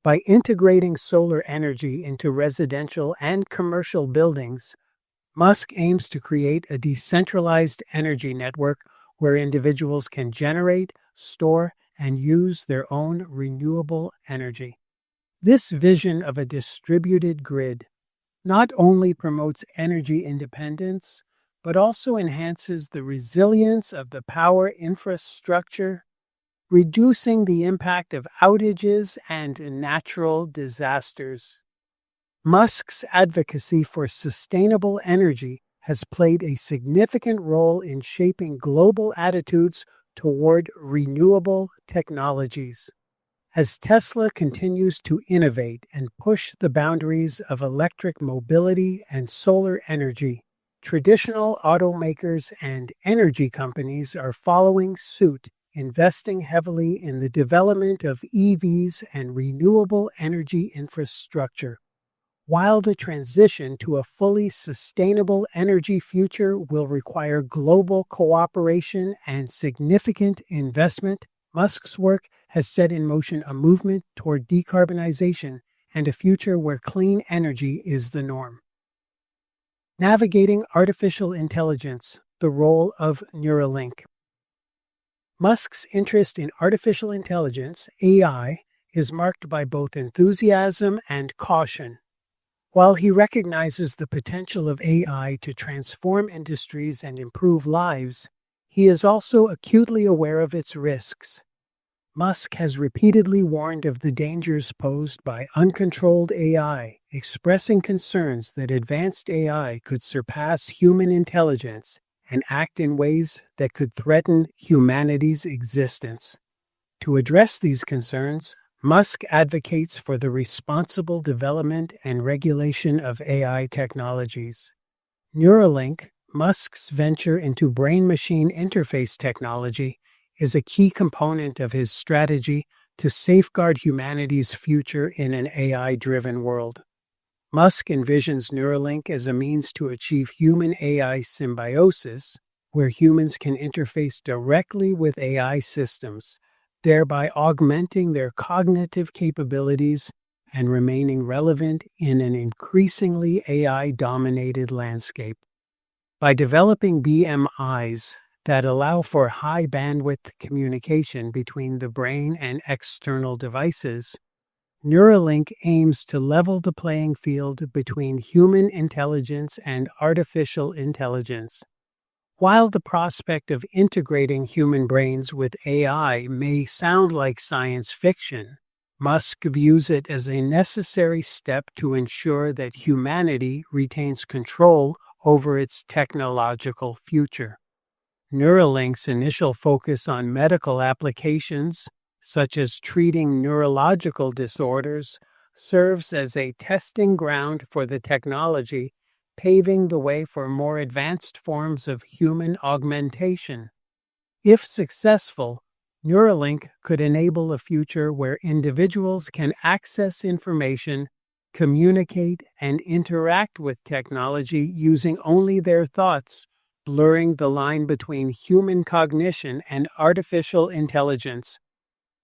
[SPEAKER 1] By integrating solar energy into residential and commercial buildings, Musk aims to create a decentralized energy network where individuals can generate, store, and use their own renewable energy. This vision of a distributed grid not only promotes energy independence, but also enhances the resilience of the power infrastructure, reducing the impact of outages and natural disasters. Musk's advocacy for sustainable energy has played a significant role in shaping global attitudes toward renewable technologies. As Tesla continues to innovate and push the boundaries of electric mobility and solar energy, traditional automakers and energy companies are following suit, investing heavily in the development of EVs and renewable energy infrastructure. While the transition to a fully sustainable energy future will require global cooperation and significant investment, Musk's work has set in motion a movement toward decarbonization and a future where clean energy is the norm. Navigating artificial intelligence, the role of Neuralink. Musk's interest in artificial intelligence, AI, is marked by both enthusiasm and caution. While he recognizes the potential of AI to transform industries and improve lives, he is also acutely aware of its risks. Musk has repeatedly warned of the dangers posed by uncontrolled AI, expressing concerns that advanced AI could surpass human intelligence and act in ways that could threaten humanity's existence. To address these concerns, Musk advocates for the responsible development and regulation of AI technologies. Neuralink, Musk's venture into brain-machine interface technology, is a key component of his strategy to safeguard humanity's future in an AI-driven world. Musk envisions Neuralink as a means to achieve human-AI symbiosis, where humans can interface directly with AI systems, thereby augmenting their cognitive capabilities and remaining relevant in an increasingly AI-dominated landscape. By developing BMIs that allow for high-bandwidth communication between the brain and external devices, Neuralink aims to level the playing field between human intelligence and artificial intelligence. While the prospect of integrating human brains with AI may sound like science fiction, Musk views it as a necessary step to ensure that humanity retains control over its technological future. Neuralink's initial focus on medical applications, such as treating neurological disorders, serves as a testing ground for the technology, paving the way for more advanced forms of human augmentation. If successful, Neuralink could enable a future where individuals can access information, communicate, and interact with technology using only their thoughts, blurring the line between human cognition and artificial intelligence.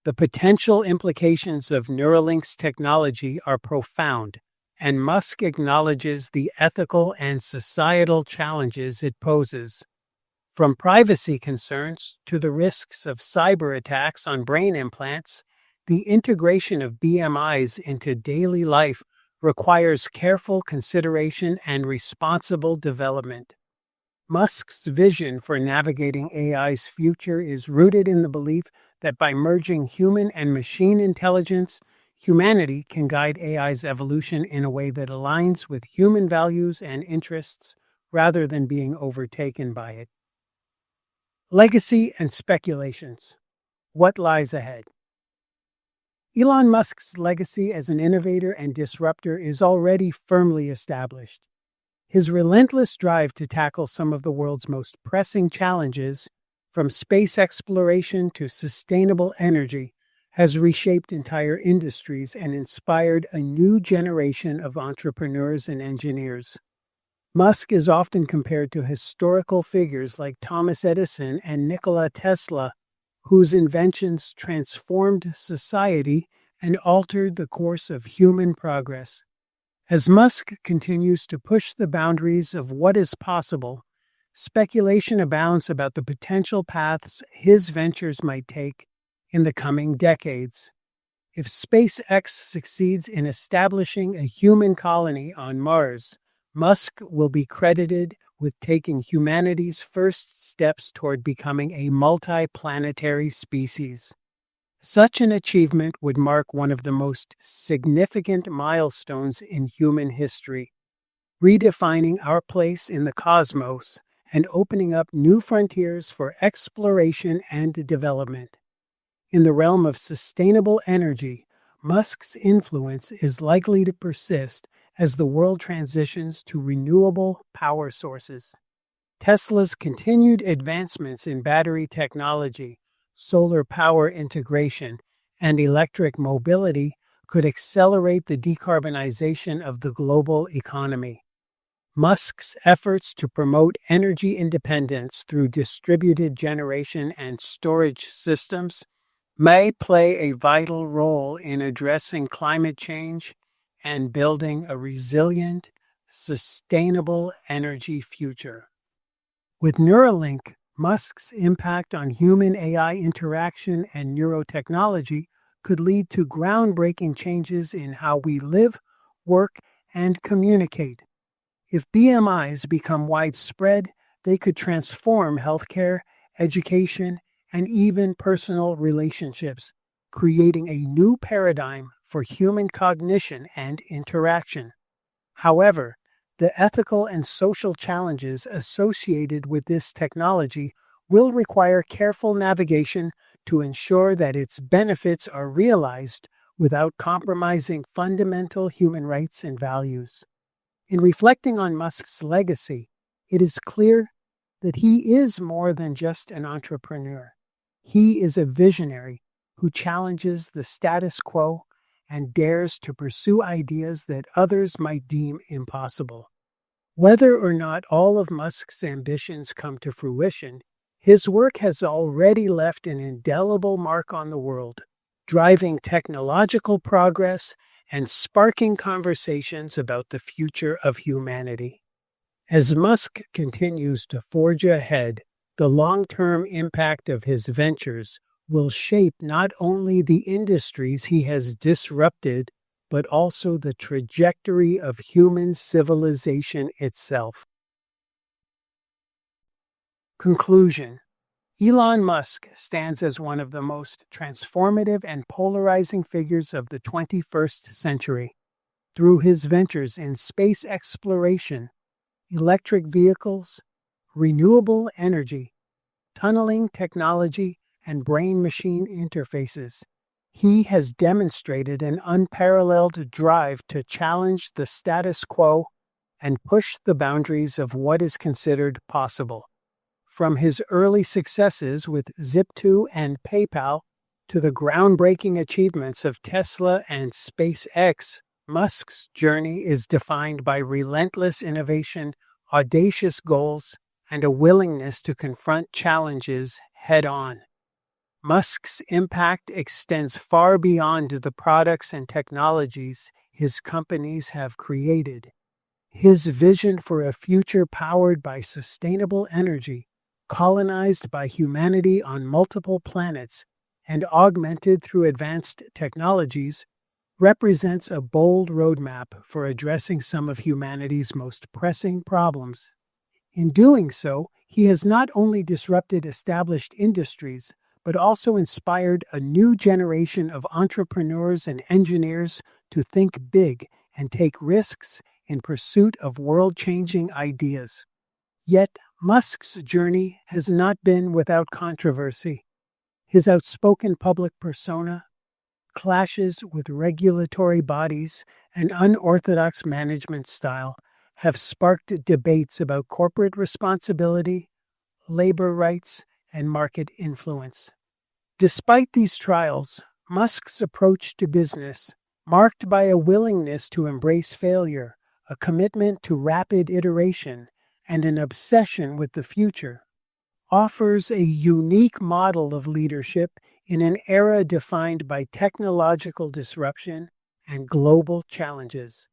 [SPEAKER 1] The potential implications of Neuralink's technology are profound, and Musk acknowledges the ethical and societal challenges it poses. From privacy concerns to the risks of cyber attacks on brain implants, the integration of BMIs into daily life requires careful consideration and responsible development. Musk's vision for navigating AI's future is rooted in the belief that by merging human and machine intelligence, humanity can guide AI's evolution in a way that aligns with human values and interests rather than being overtaken by it. Legacy and speculations. What lies ahead? Elon Musk's legacy as an innovator and disruptor is already firmly established. His relentless drive to tackle some of the world's most pressing challenges, from space exploration to sustainable energy, has reshaped entire industries and inspired a new generation of entrepreneurs and engineers. Musk is often compared to historical figures like Thomas Edison and Nikola Tesla, whose inventions transformed society and altered the course of human progress. As Musk continues to push the boundaries of what is possible, speculation abounds about the potential paths his ventures might take in the coming decades. If SpaceX succeeds in establishing a human colony on Mars, Musk will be credited with taking humanity's first steps toward becoming a multi-planetary species. Such an achievement would mark one of the most significant milestones in human history, redefining our place in the cosmos and opening up new frontiers for exploration and development. In the realm of sustainable energy, Musk's influence is likely to persist as the world transitions to renewable power sources. Tesla's continued advancements in battery technology, solar power integration, and electric mobility could accelerate the decarbonization of the global economy. Musk's efforts to promote energy independence through distributed generation and storage systems may play a vital role in addressing climate change and building a resilient, sustainable energy future. With Neuralink, Musk's impact on human-AI interaction and neurotechnology could lead to groundbreaking changes in how we live, work, and communicate. If BMIs become widespread, they could transform healthcare, education, and even personal relationships, creating a new paradigm for human cognition and interaction. However, the ethical and social challenges associated with this technology will require careful navigation to ensure that its benefits are realized without compromising fundamental human rights and values. In reflecting on Musk's legacy, it is clear that he is more than just an entrepreneur. He is a visionary who challenges the status quo and dares to pursue ideas that others might deem impossible. Whether or not all of Musk's ambitions come to fruition, his work has already left an indelible mark on the world, driving technological progress and sparking conversations about the future of humanity. As Musk continues to forge ahead, the long-term impact of his ventures will shape not only the industries he has disrupted, but also the trajectory of human civilization itself. Conclusion. Elon Musk stands as one of the most transformative and polarizing figures of the 21st century. Through his ventures in space exploration, electric vehicles, renewable energy, tunneling technology, and brain-machine interfaces. He has demonstrated an unparalleled drive to challenge the status quo and push the boundaries of what is considered possible. From his early successes with Zip2 and PayPal to the groundbreaking achievements of Tesla and SpaceX, Musk's journey is defined by relentless innovation, audacious goals, and a willingness to confront challenges head-on. Musk's impact extends far beyond the products and technologies his companies have created. His vision for a future powered by sustainable energy, colonized by humanity on multiple planets, and augmented through advanced technologies, represents a bold roadmap for addressing some of humanity's most pressing problems. In doing so, he has not only disrupted established industries, but also inspired a new generation of entrepreneurs and engineers to think big and take risks in pursuit of world-changing ideas. Yet, Musk's journey has not been without controversy. His outspoken public persona, clashes with regulatory bodies, and unorthodox management style have sparked debates about corporate responsibility, labor rights, and market influence. Despite these trials, Musk's approach to business, marked by a willingness to embrace failure, a commitment to rapid iteration, and an obsession with the future, offers a unique model of leadership in an era defined by technological disruption and global challenges.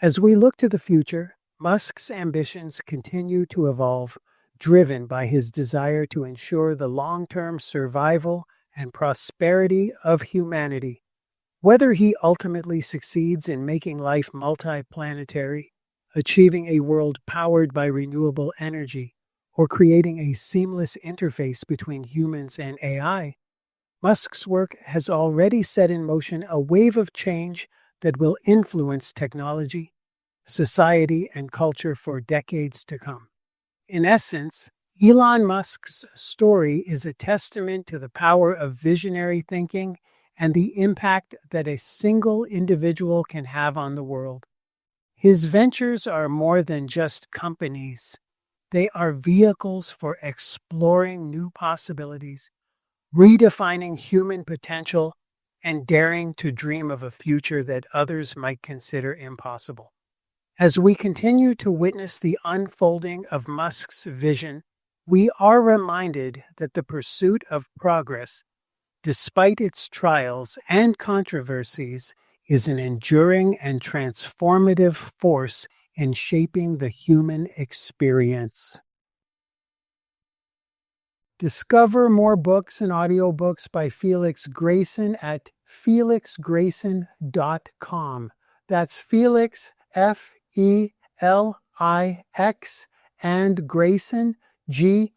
[SPEAKER 1] As we look to the future, Musk's ambitions continue to evolve, driven by his desire to ensure the long-term survival and prosperity of humanity. Whether he ultimately succeeds in making life multiplanetary, achieving a world powered by renewable energy, or creating a seamless interface between humans and AI, Musk's work has already set in motion a wave of change that will influence technology, society, and culture for decades to come. In essence, Elon Musk's story is a testament to the power of visionary thinking and the impact that a single individual can have on the world. His ventures are more than just companies. They are vehicles for exploring new possibilities, redefining human potential, and daring to dream of a future that others might consider impossible. As we continue to witness the unfolding of Musk's vision, we are reminded that the pursuit of progress, despite its trials and controversies, is an enduring and transformative force in shaping the human experience. Discover more books and audiobooks by Felix Grayson at felixgrayson.com. That's Felix, F-E-L-I-X, and Grayson, Grayson.com.